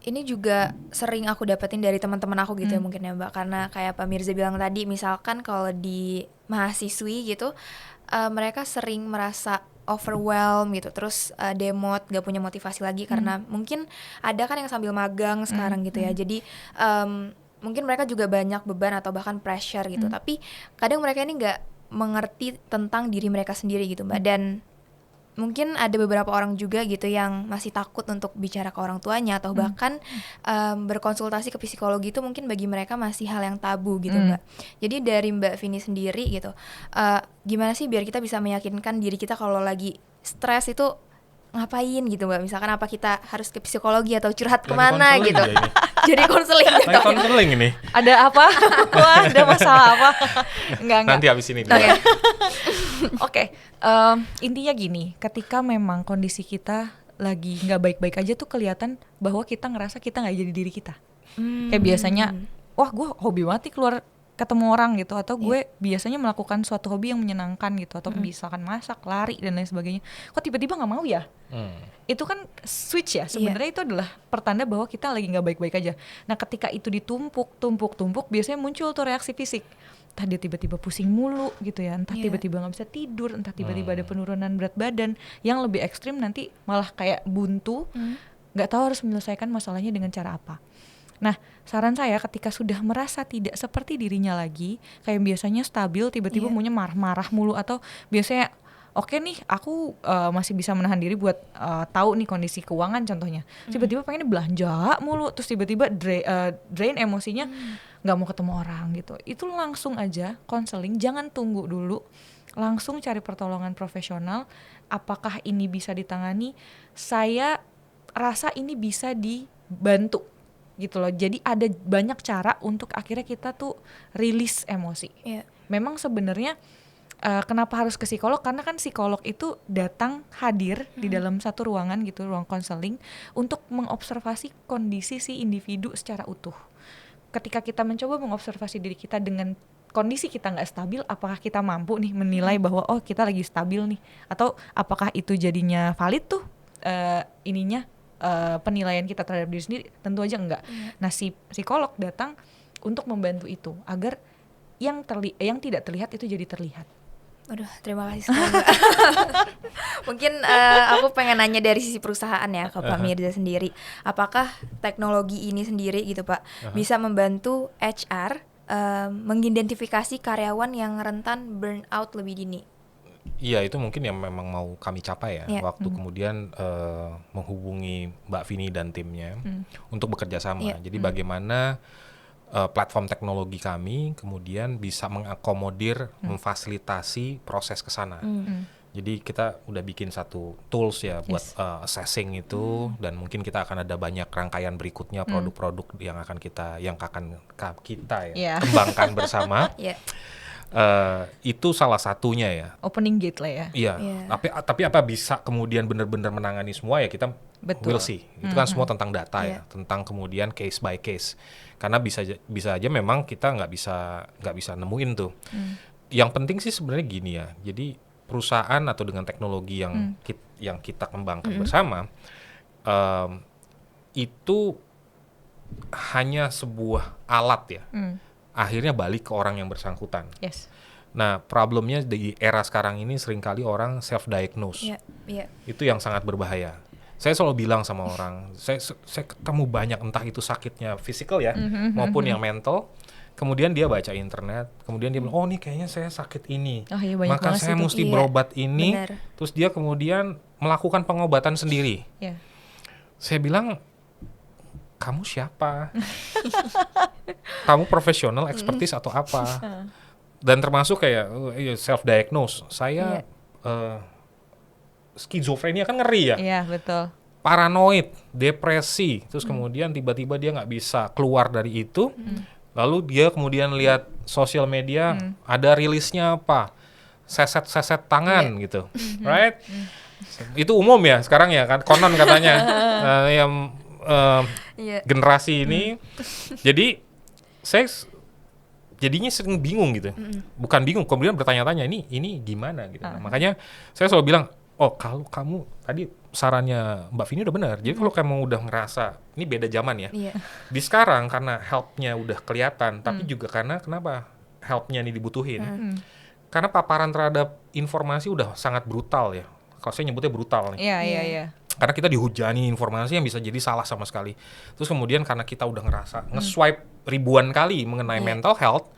Ini juga sering aku dapetin dari teman-teman aku gitu ya mungkin ya Mbak, karena kayak Pak Mirza bilang tadi, misalkan kalau di mahasiswi gitu, mereka sering merasa overwhelmed gitu, terus demot, gak punya motivasi lagi karena mungkin ada kan yang sambil magang sekarang gitu ya, jadi mungkin mereka juga banyak beban atau bahkan pressure gitu, tapi kadang mereka ini gak mengerti tentang diri mereka sendiri gitu Mbak, dan mungkin ada beberapa orang juga gitu yang masih takut untuk bicara ke orang tuanya atau bahkan berkonsultasi ke psikologi itu mungkin bagi mereka masih hal yang tabu gitu Mbak. Jadi dari Mbak Vini sendiri gitu, gimana sih biar kita bisa meyakinkan diri kita kalau lagi stres itu ngapain gitu Mbak? Misalkan apa kita harus ke psikologi atau curhat kemana gitu? Jadi konseling gitu. Lagi konseling ini. Ada apa? Wah, ada masalah apa? Enggak. Nanti habis ini. Oke, intinya gini, ketika memang kondisi kita lagi nggak baik-baik aja tuh kelihatan bahwa kita ngerasa kita nggak jadi diri kita. Kayak biasanya, wah gue hobi banget nih keluar ketemu orang gitu, atau gue biasanya melakukan suatu hobi yang menyenangkan gitu, atau misalkan masak, lari dan lain sebagainya. Kok tiba-tiba nggak mau ya? Itu kan switch ya. Sebenarnya itu adalah pertanda bahwa kita lagi nggak baik-baik aja. Nah, ketika itu ditumpuk, biasanya muncul tuh reaksi fisik. Entah dia tiba-tiba pusing mulu gitu ya, entah tiba-tiba nggak bisa tidur, entah tiba-tiba ada penurunan berat badan yang lebih ekstrim, nanti malah kayak buntu, nggak tahu harus menyelesaikan masalahnya dengan cara apa. Nah, saran saya ketika sudah merasa tidak seperti dirinya lagi, kayak biasanya stabil, tiba-tiba maunya marah-marah mulu, atau biasanya oke nih aku masih bisa menahan diri buat tahu nih kondisi keuangan contohnya, tiba-tiba pengen belanja mulu, terus tiba-tiba drain emosinya, nggak mau ketemu orang gitu, itu langsung aja konseling, jangan tunggu dulu, langsung cari pertolongan profesional. Apakah ini bisa ditangani? Saya rasa ini bisa dibantu gitu loh. Jadi ada banyak cara untuk akhirnya kita tuh rilis emosi. Memang sebenarnya kenapa harus ke psikolog? Karena kan psikolog itu datang hadir di dalam satu ruangan gitu, ruang konseling, untuk mengobservasi kondisi si individu secara utuh. Ketika kita mencoba mengobservasi diri kita dengan kondisi kita nggak stabil, apakah kita mampu nih menilai bahwa oh kita lagi stabil nih, atau apakah itu jadinya valid tuh penilaian kita terhadap diri sendiri? Tentu aja enggak. Nah, si psikolog datang untuk membantu itu agar yang tidak terlihat itu jadi terlihat. Aduh, terima kasih sekali Mbak. Mungkin aku pengen nanya dari sisi perusahaan ya ke Pak Mirza sendiri. Apakah teknologi ini sendiri gitu Pak bisa membantu HR mengidentifikasi karyawan yang rentan burnout lebih dini? Iya, itu mungkin yang memang mau kami capai ya. Waktu kemudian menghubungi Mbak Vini dan timnya untuk bekerja sama. Jadi bagaimana platform teknologi kami kemudian bisa mengakomodir, memfasilitasi proses ke sana. Jadi kita udah bikin satu tools ya buat assessing itu, dan mungkin kita akan ada banyak rangkaian berikutnya produk-produk yang akan kita kembangkan bersama. Itu salah satunya ya. Opening gate lah ya. Iya. Tapi apa bisa kemudian benar-benar menangani semua ya, kita will see. Itu kan semua tentang data ya, tentang kemudian case by case. Karena bisa aja memang kita nggak bisa nemuin tuh. Yang penting sih sebenarnya gini ya. Jadi perusahaan atau dengan teknologi yang kita kembangkan bersama, itu hanya sebuah alat ya. Akhirnya balik ke orang yang bersangkutan. Nah, problemnya di era sekarang ini seringkali orang self-diagnose. Itu yang sangat berbahaya. Saya selalu bilang sama orang, saya ketemu banyak, entah itu sakitnya fisikal ya, maupun yang mental. Kemudian dia baca internet, kemudian dia bilang, oh nih kayaknya saya sakit ini, maka saya mesti berobat ini. Terus dia kemudian melakukan pengobatan sendiri. Saya bilang, kamu siapa? Kamu profesional, expertise atau apa? Dan termasuk kayak self-diagnose. Saya skizofrenia kan ngeri ya. Iya, betul. Paranoid, depresi, terus kemudian tiba-tiba dia nggak bisa keluar dari itu. lalu dia kemudian lihat sosial media ada rilisnya apa, seset tangan gitu, right? Itu umum ya sekarang ya kan, konon katanya yang generasi ini. Jadi saya jadinya sering bingung gitu, bukan bingung, kemudian bertanya-tanya ini gimana gitu. Nah, makanya saya selalu bilang, oh kalau kamu tadi sarannya Mbak Vini udah benar. Jadi kalau kamu udah ngerasa ini beda zaman ya, di sekarang karena helpnya udah kelihatan, tapi juga karena kenapa helpnya ini dibutuhin, karena paparan terhadap informasi udah sangat brutal ya. Kalau saya nyebutnya brutal nih. Iya. Karena kita dihujani informasi yang bisa jadi salah sama sekali. Terus kemudian karena kita udah ngerasa nge-swipe ribuan kali mengenai mental health,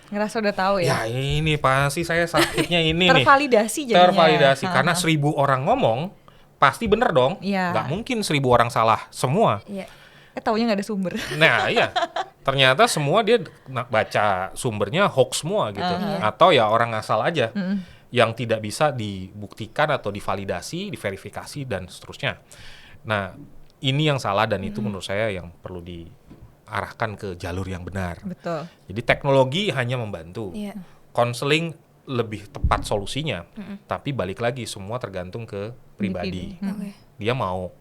ngerasa udah tahu ya. Ya ini pasti saya sakitnya ini nih. Tervalidasi jadinya. Tervalidasi karena 1000 orang ngomong pasti bener dong. Iya. Nggak mungkin 1000 orang salah semua. Iya. Taunya nggak ada sumber. Nah iya, ternyata semua dia baca sumbernya hoax semua gitu, atau ya orang asal aja yang tidak bisa dibuktikan atau divalidasi, diverifikasi dan seterusnya. Nah ini yang salah dan itu menurut saya yang perlu diarahkan ke jalur yang benar. Betul. Jadi teknologi hanya membantu, konseling lebih tepat solusinya, tapi balik lagi semua tergantung ke pribadi. Dia mau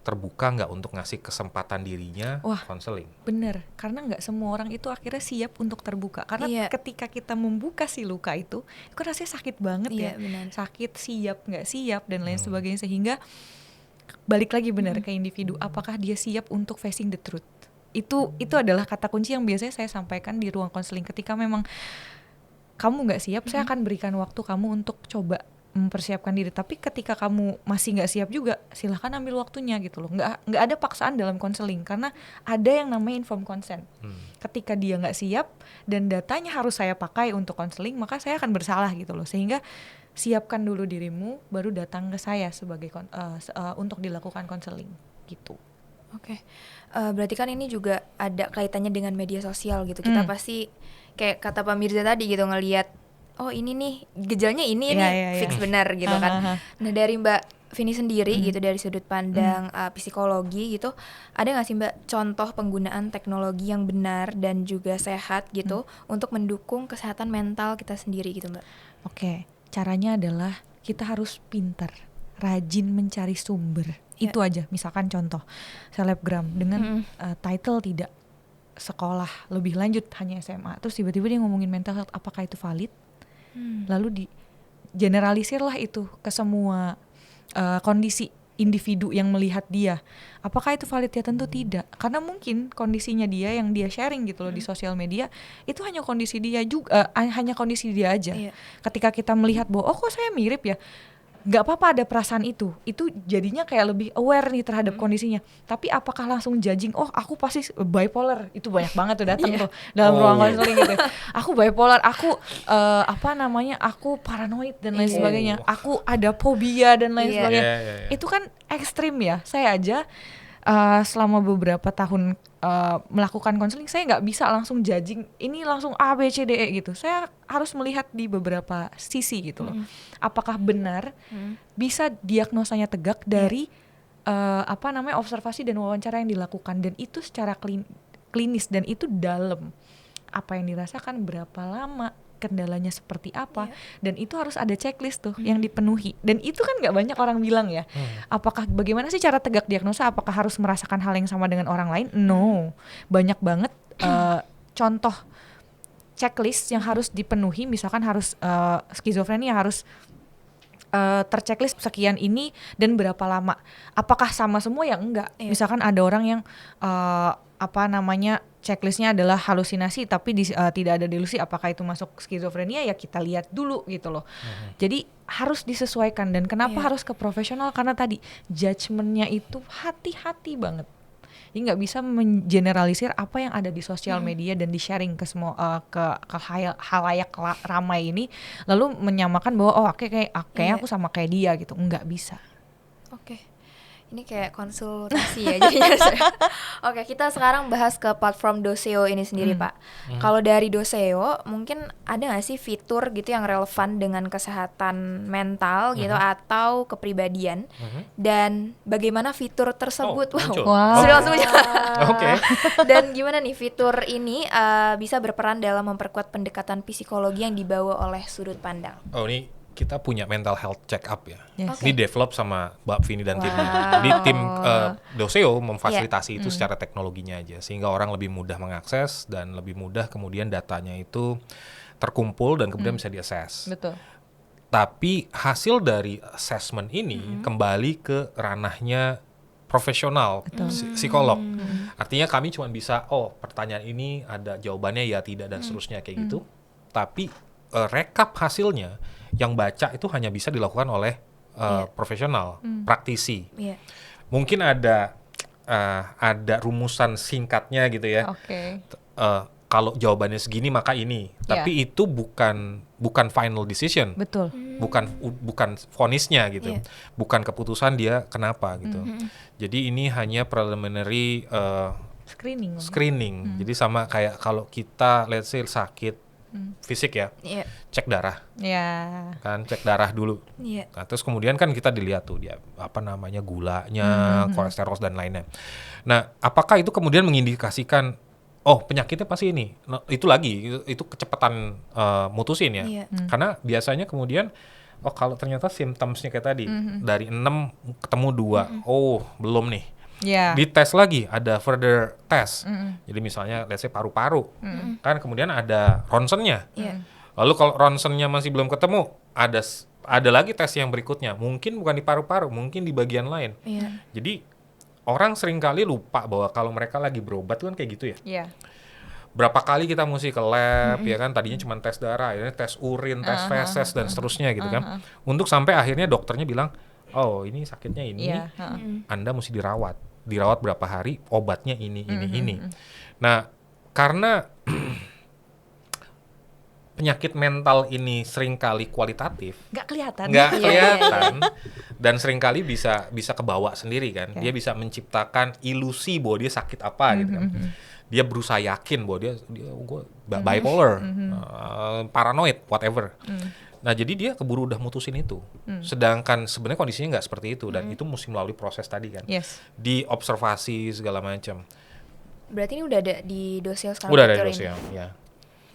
terbuka nggak untuk ngasih kesempatan dirinya konseling. Bener, karena nggak semua orang itu akhirnya siap untuk terbuka. Karena ketika kita membuka si luka itu kan rasanya sakit banget ya. Benar. Sakit, siap, nggak siap, dan lain sebagainya. Sehingga balik lagi benar ke individu, apakah dia siap untuk facing the truth. Itu adalah kata kunci yang biasanya saya sampaikan di ruang konseling. Ketika memang kamu nggak siap, saya akan berikan waktu kamu untuk coba mempersiapkan diri. Tapi ketika kamu masih nggak siap juga, silahkan ambil waktunya gitu loh. Nggak ada paksaan dalam konseling, karena ada yang namanya informed consent. Ketika dia nggak siap dan datanya harus saya pakai untuk konseling, maka saya akan bersalah gitu loh. Sehingga siapkan dulu dirimu, baru datang ke saya sebagai untuk dilakukan konseling gitu. Oke. Berarti kan ini juga ada kaitannya dengan media sosial gitu. Kita pasti kayak kata Pak Mirza tadi gitu, ngelihat oh ini nih gejalanya ini fix benar gitu kan. Nah dari Mbak Vini sendiri gitu, dari sudut pandang psikologi gitu, ada nggak sih Mbak contoh penggunaan teknologi yang benar dan juga sehat gitu untuk mendukung kesehatan mental kita sendiri gitu Mbak? Oke, caranya adalah kita harus pintar, rajin mencari sumber. Itu aja. Misalkan contoh selebgram dengan title tidak sekolah lebih lanjut, hanya SMA, terus tiba-tiba dia ngomongin mental health, apakah itu valid? Lalu di generalisir lah itu ke semua kondisi individu yang melihat dia. Apakah itu valid? Ya tentu tidak, karena mungkin kondisinya dia yang dia sharing gitu loh di sosial media itu hanya kondisi dia juga, hanya kondisi dia aja. Ketika kita melihat bahwa oh kok saya mirip ya, nggak apa-apa ada perasaan itu jadinya kayak lebih aware nih terhadap kondisinya. Tapi apakah langsung judging, oh aku pasti bipolar, itu banyak banget tuh datang tuh dalam ruang konseling gitu. Aku bipolar, aku aku paranoid dan lain sebagainya, aku ada fobia dan lain sebagainya. Itu kan ekstrim ya. Saya aja selama beberapa tahun melakukan konseling, saya nggak bisa langsung judging ini langsung A B C D E gitu. Saya harus melihat di beberapa sisi gitu loh. Apakah benar bisa diagnosanya tegak dari observasi dan wawancara yang dilakukan, dan itu secara klinis, dan itu dalam apa yang dirasakan, berapa lama, kendalanya seperti apa, dan itu harus ada checklist tuh yang dipenuhi. Dan itu kan nggak banyak orang bilang ya. Apakah bagaimana sih cara tegak diagnosa? Apakah harus merasakan hal yang sama dengan orang lain? No, banyak banget contoh checklist yang harus dipenuhi. Misalkan harus skizofrenia harus terchecklist sekian ini dan berapa lama. Apakah sama semua? Ya enggak. Misalkan ada orang yang checklistnya adalah halusinasi tapi tidak ada delusi, apakah itu masuk skizofrenia? Ya kita lihat dulu gitu loh. Jadi harus disesuaikan. Dan kenapa harus ke profesional? Karena tadi judgementnya itu hati-hati banget. Jadi nggak bisa mengeneralisir apa yang ada di sosial media dan di sharing ke semua ke halayak ramai ini, lalu menyamakan bahwa oh kayaknya aku sama kayak dia gitu. Nggak bisa. Oke. Ini kayak konsultasi ya jadinya. Oke, kita sekarang bahas ke platform Doceo ini sendiri, Pak. Kalau dari Doceo, mungkin ada nggak sih fitur gitu yang relevan dengan kesehatan mental gitu atau kepribadian? Dan bagaimana fitur tersebut? muncul. Wow. Sudah langsung Oke. Dan gimana nih fitur ini bisa berperan dalam memperkuat pendekatan psikologi yang dibawa oleh sudut pandang? Oh, ini kita punya mental health check up ya. Yes. Ini develop sama Mbak Vini dan timnya. Wow. Jadi tim Doceo memfasilitasi itu secara teknologinya aja, sehingga orang lebih mudah mengakses dan lebih mudah kemudian datanya itu terkumpul dan kemudian bisa diakses. Betul. Tapi hasil dari assessment ini kembali ke ranahnya profesional, psikolog. Artinya kami cuma bisa, pertanyaan ini ada jawabannya ya tidak dan seterusnya kayak gitu. Tapi rekap hasilnya yang baca itu hanya bisa dilakukan oleh profesional, praktisi. Iya. Mungkin ada rumusan singkatnya gitu ya. Oke. Kalau jawabannya segini maka ini. Tapi itu bukan final decision. Betul. Bukan vonisnya gitu. Iya. Bukan keputusan dia kenapa gitu. Jadi ini hanya preliminary screening. Jadi sama kayak kalau kita let's say sakit fisik ya, Iya. cek darah. Ya. Kan cek darah dulu. Iya. Nah, terus kemudian kan kita dilihat tuh dia gulanya, kolesterol dan lainnya. Nah, apakah itu kemudian mengindikasikan penyakitnya pasti ini? Nah, itu kecepatan mutusin ya. Iya. Karena biasanya kemudian kalau ternyata symptoms-nya kayak tadi dari 6 ketemu 2. Belum nih. Ya. Dites lagi, ada further test. Jadi misalnya let's say paru-paru. Kan kemudian ada ronsennya. Iya. Lalu kalau ronsennya masih belum ketemu, ada lagi tes yang berikutnya. Mungkin bukan di paru-paru, mungkin di bagian lain. Iya. Jadi orang seringkali lupa bahwa kalau mereka lagi berobat kan kayak gitu ya. Ya. Berapa kali kita mesti ke lab ya kan, tadinya cuma tes darah, ini tes urin, tes feses dan seterusnya gitu kan. Untuk sampai akhirnya dokternya bilang, ini sakitnya ini, Iya. Anda mesti dirawat berapa hari, obatnya ini. Nah, karena penyakit mental ini seringkali kualitatif, Nggak kelihatan. nggak Iya, kelihatan, dan seringkali bisa kebawa sendiri kan. Iya. Dia bisa menciptakan ilusi bahwa dia sakit apa gitu kan. Dia berusaha yakin bahwa dia bipolar, paranoid, whatever. Nah, jadi dia keburu udah mutusin itu. Sedangkan sebenarnya kondisinya nggak seperti itu dan itu mesti melalui proses tadi kan. Yes. Diobservasi segala macam. Berarti ini udah ada di Doceo sekarang? Udah ada fitur di ini? Doceo, ya.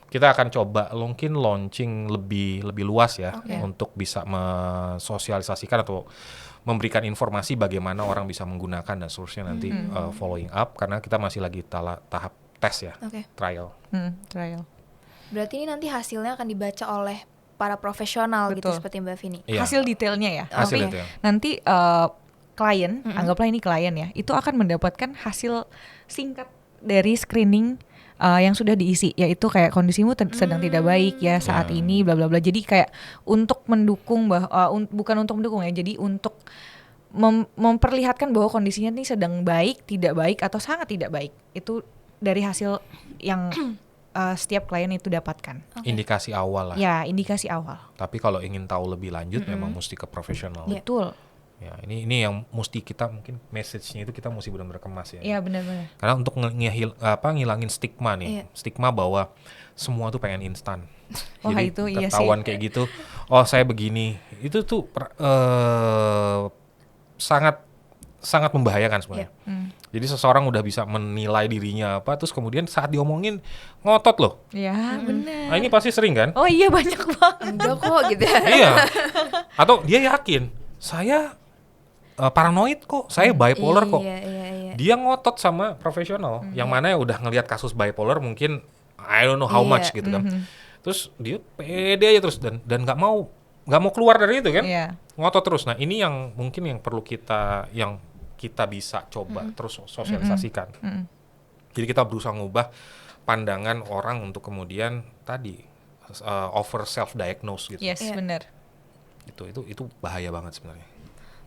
Kita akan coba mungkin launching lebih luas ya untuk bisa mensosialisasikan atau memberikan informasi bagaimana orang bisa menggunakan dan seterusnya nanti following up karena kita masih lagi tahap tes ya, Oke. trial. Trial. Berarti ini nanti hasilnya akan dibaca oleh para profesional gitu Betul. seperti Mbak Vini. Iya. Hasil detailnya ya. Hasil Tapi detail. nanti klien, anggaplah ini klien ya, itu akan mendapatkan hasil singkat dari screening yang sudah diisi, yaitu kayak kondisimu sedang tidak baik ya saat ini, bla bla bla. Jadi kayak untuk mendukung bukan untuk mendukung ya, jadi untuk memperlihatkan bahwa kondisinya ini sedang baik, tidak baik atau sangat tidak baik. Itu dari hasil yang setiap klien itu dapatkan. Indikasi awal lah. Ya, indikasi awal. Tapi kalau ingin tahu lebih lanjut memang mesti ke profesional. Iya. Betul. Ya, ini yang mesti kita mungkin message-nya itu kita mesti benar-benar kemas ya. Iya, benar-benar. Karena untuk ngilangin stigma nih, Iya. stigma bahwa semua tuh pengen instan. Wah, Jadi itu iya sih. ketahuan kayak gitu, saya begini, itu tuh sangat sangat membahayakan sebenarnya. Jadi seseorang udah bisa menilai dirinya apa, terus kemudian saat diomongin ngotot loh. Ya, benar. Nah ini pasti sering kan? Oh iya, banyak banget. Enggak kok gitu ya. Iya. Atau dia yakin saya paranoid kok, saya bipolar kok. Iya. Dia ngotot sama profesional, yang mana ya udah ngelihat kasus bipolar mungkin I don't know how Iya. much gitu kan. Terus dia pede aja terus dan nggak mau keluar dari itu kan, Iya. ngotot terus. Nah ini yang mungkin yang perlu kita bisa coba terus sosialisasikan. Jadi kita berusaha ngubah pandangan orang untuk kemudian tadi over self diagnose gitu. Yes, Iya. benar. Itu bahaya banget sebenarnya.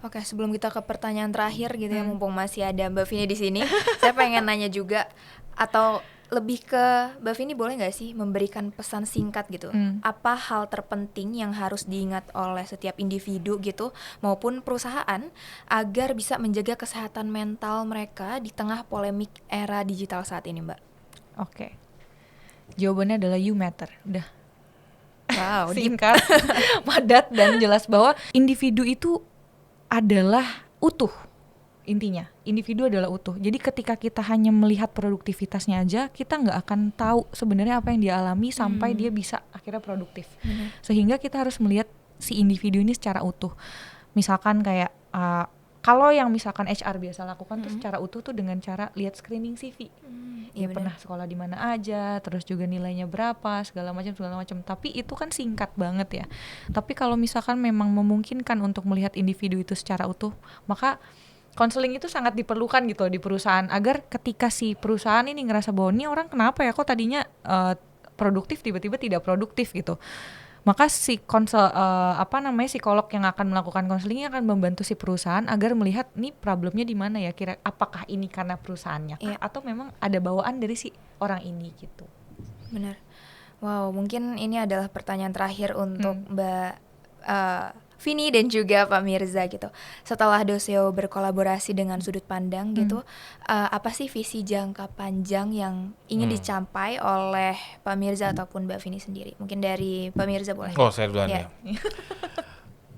Oke, sebelum kita ke pertanyaan terakhir gitu ya, mumpung masih ada Mbak Vini di sini, saya pengen nanya juga atau lebih ke Mbak Vini boleh nggak sih memberikan pesan singkat gitu? Apa hal terpenting yang harus diingat oleh setiap individu gitu maupun perusahaan agar bisa menjaga kesehatan mental mereka di tengah polemik era digital saat ini, Mbak? Oke. Jawabannya adalah you matter. Udah. Wow, Singkat, padat dan jelas bahwa individu itu adalah utuh. Intinya, individu adalah utuh. Jadi ketika kita hanya melihat produktivitasnya aja, kita nggak akan tahu sebenarnya apa yang dia alami sampai dia bisa akhirnya produktif. Sehingga kita harus melihat si individu ini secara utuh. Misalkan kayak kalau yang misalkan HR biasa lakukan tuh secara utuh tuh dengan cara lihat screening CV. Dia pernah sekolah di mana aja, terus juga nilainya berapa, segala macam. Tapi itu kan singkat banget ya. Tapi kalau misalkan memang memungkinkan untuk melihat individu itu secara utuh, maka konseling itu sangat diperlukan gitu di perusahaan agar ketika si perusahaan ini ngerasa bahwa ini orang kenapa ya kok tadinya produktif tiba-tiba tidak produktif gitu. Maka si psikolog yang akan melakukan konseling akan membantu si perusahaan agar melihat nih problemnya di mana ya, kira apakah ini karena perusahaannya kah, atau memang ada bawaan dari si orang ini gitu. Benar. Wow, mungkin ini adalah pertanyaan terakhir untuk Mbak Vini dan juga Pak Mirza gitu. Setelah Doceo berkolaborasi dengan Sudut Pandang gitu, apa sih visi jangka panjang yang ingin dicapai oleh Pak Mirza ataupun Mbak Vini sendiri? Mungkin dari Pak Mirza boleh. Oh, saya duluan ya. Ya.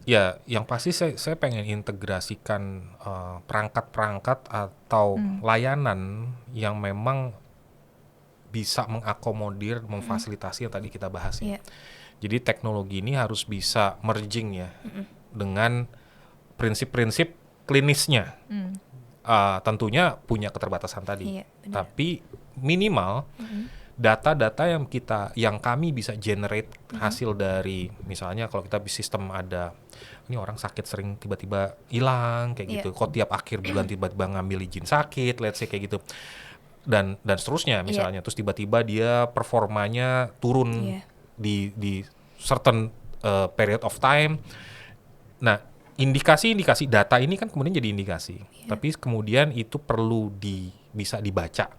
Ya, yang pasti saya pengen integrasikan perangkat-perangkat atau layanan yang memang bisa mengakomodir, memfasilitasi yang tadi kita bahas ya. Jadi teknologi ini harus bisa merging ya dengan prinsip-prinsip klinisnya. Tentunya punya keterbatasan tadi, tapi minimal data-data yang kami bisa generate hasil dari, misalnya kalau kita sistem ada ini orang sakit sering tiba-tiba hilang kayak gitu, kok tiap akhir bulan tiba-tiba ngambil izin sakit, let's say kayak gitu. Dan seterusnya misalnya, terus tiba-tiba dia performanya turun di certain period of time. Nah, indikasi data ini kan kemudian jadi indikasi, tapi kemudian itu perlu bisa dibaca,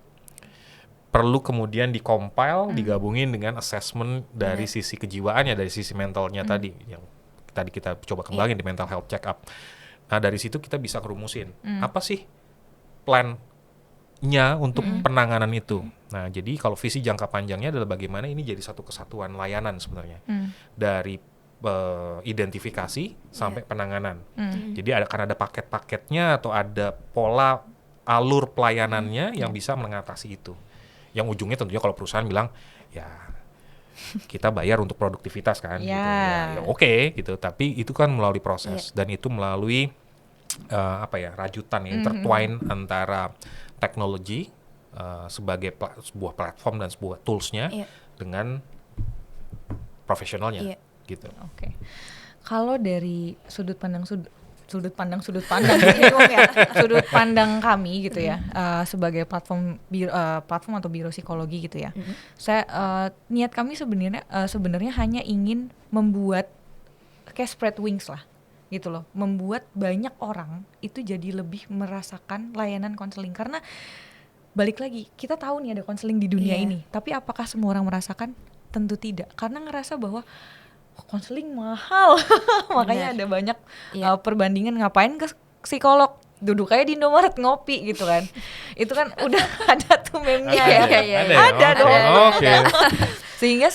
perlu kemudian di-compile, digabungin dengan assessment dari sisi kejiwaannya, dari sisi mentalnya tadi, yang tadi kita coba kembangin di mental health check up. Nah, dari situ kita bisa kerumusin apa sih plan-nya untuk penanganan itu. Nah, jadi kalau visi jangka panjangnya adalah bagaimana ini jadi satu kesatuan layanan sebenarnya, dari identifikasi sampai penanganan. Jadi akan ada paket-paketnya atau ada pola alur pelayanannya yang bisa mengatasi itu. Yang ujungnya tentunya kalau perusahaan bilang ya kita bayar untuk produktivitas kan, gitu. Ya oke, gitu. Tapi itu kan melalui proses dan itu melalui rajutan intertwine antara teknologi sebagai sebuah platform dan sebuah toolsnya dengan profesionalnya, gitu. Oke. Kalau dari sudut pandang sudut pandang kami gitu ya, sebagai platform atau biro psikologi gitu ya. Niat kami sebenarnya hanya ingin membuat kayak spread wings lah gitu loh, membuat banyak orang itu jadi lebih merasakan layanan konseling. Karena balik lagi, kita tahu nih ada konseling di dunia ini, tapi apakah semua orang merasakan? Tentu tidak, karena ngerasa bahwa konseling mahal. Makanya ada banyak perbandingan, ngapain ke psikolog, duduk aja di Indomaret ngopi gitu kan. Itu kan udah ada tuh meme-nya ada dong. Okay. Sehingga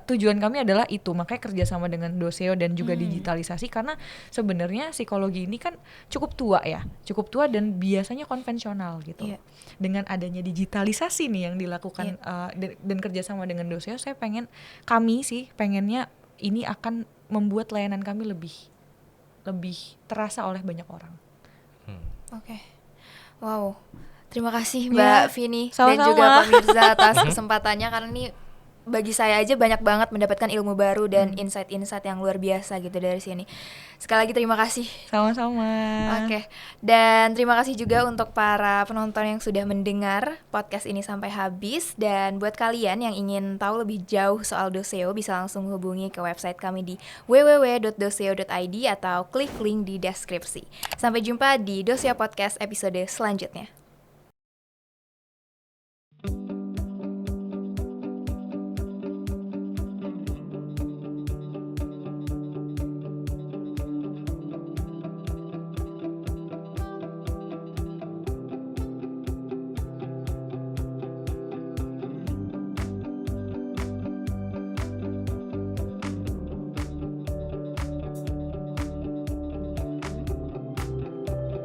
tujuan kami adalah itu, makanya kerjasama dengan Doceo dan juga digitalisasi, karena sebenarnya psikologi ini kan cukup tua dan biasanya konvensional gitu. Dengan adanya digitalisasi nih yang dilakukan dan kerjasama dengan Doceo, pengennya ini akan membuat layanan kami lebih terasa oleh banyak orang. Oke. Wow. Terima kasih Mbak Vini sama-sama. Dan juga Pak Mirza atas kesempatannya, karena ini bagi saya aja banyak banget mendapatkan ilmu baru dan insight-insight yang luar biasa gitu dari sini. Sekali lagi terima kasih. Sama-sama. Oke. Dan terima kasih juga untuk para penonton yang sudah mendengar podcast ini sampai habis. Dan buat kalian yang ingin tahu lebih jauh soal Doceo, bisa langsung hubungi ke website kami di www.doceo.id atau klik link di deskripsi. Sampai jumpa di Doceo Podcast episode selanjutnya.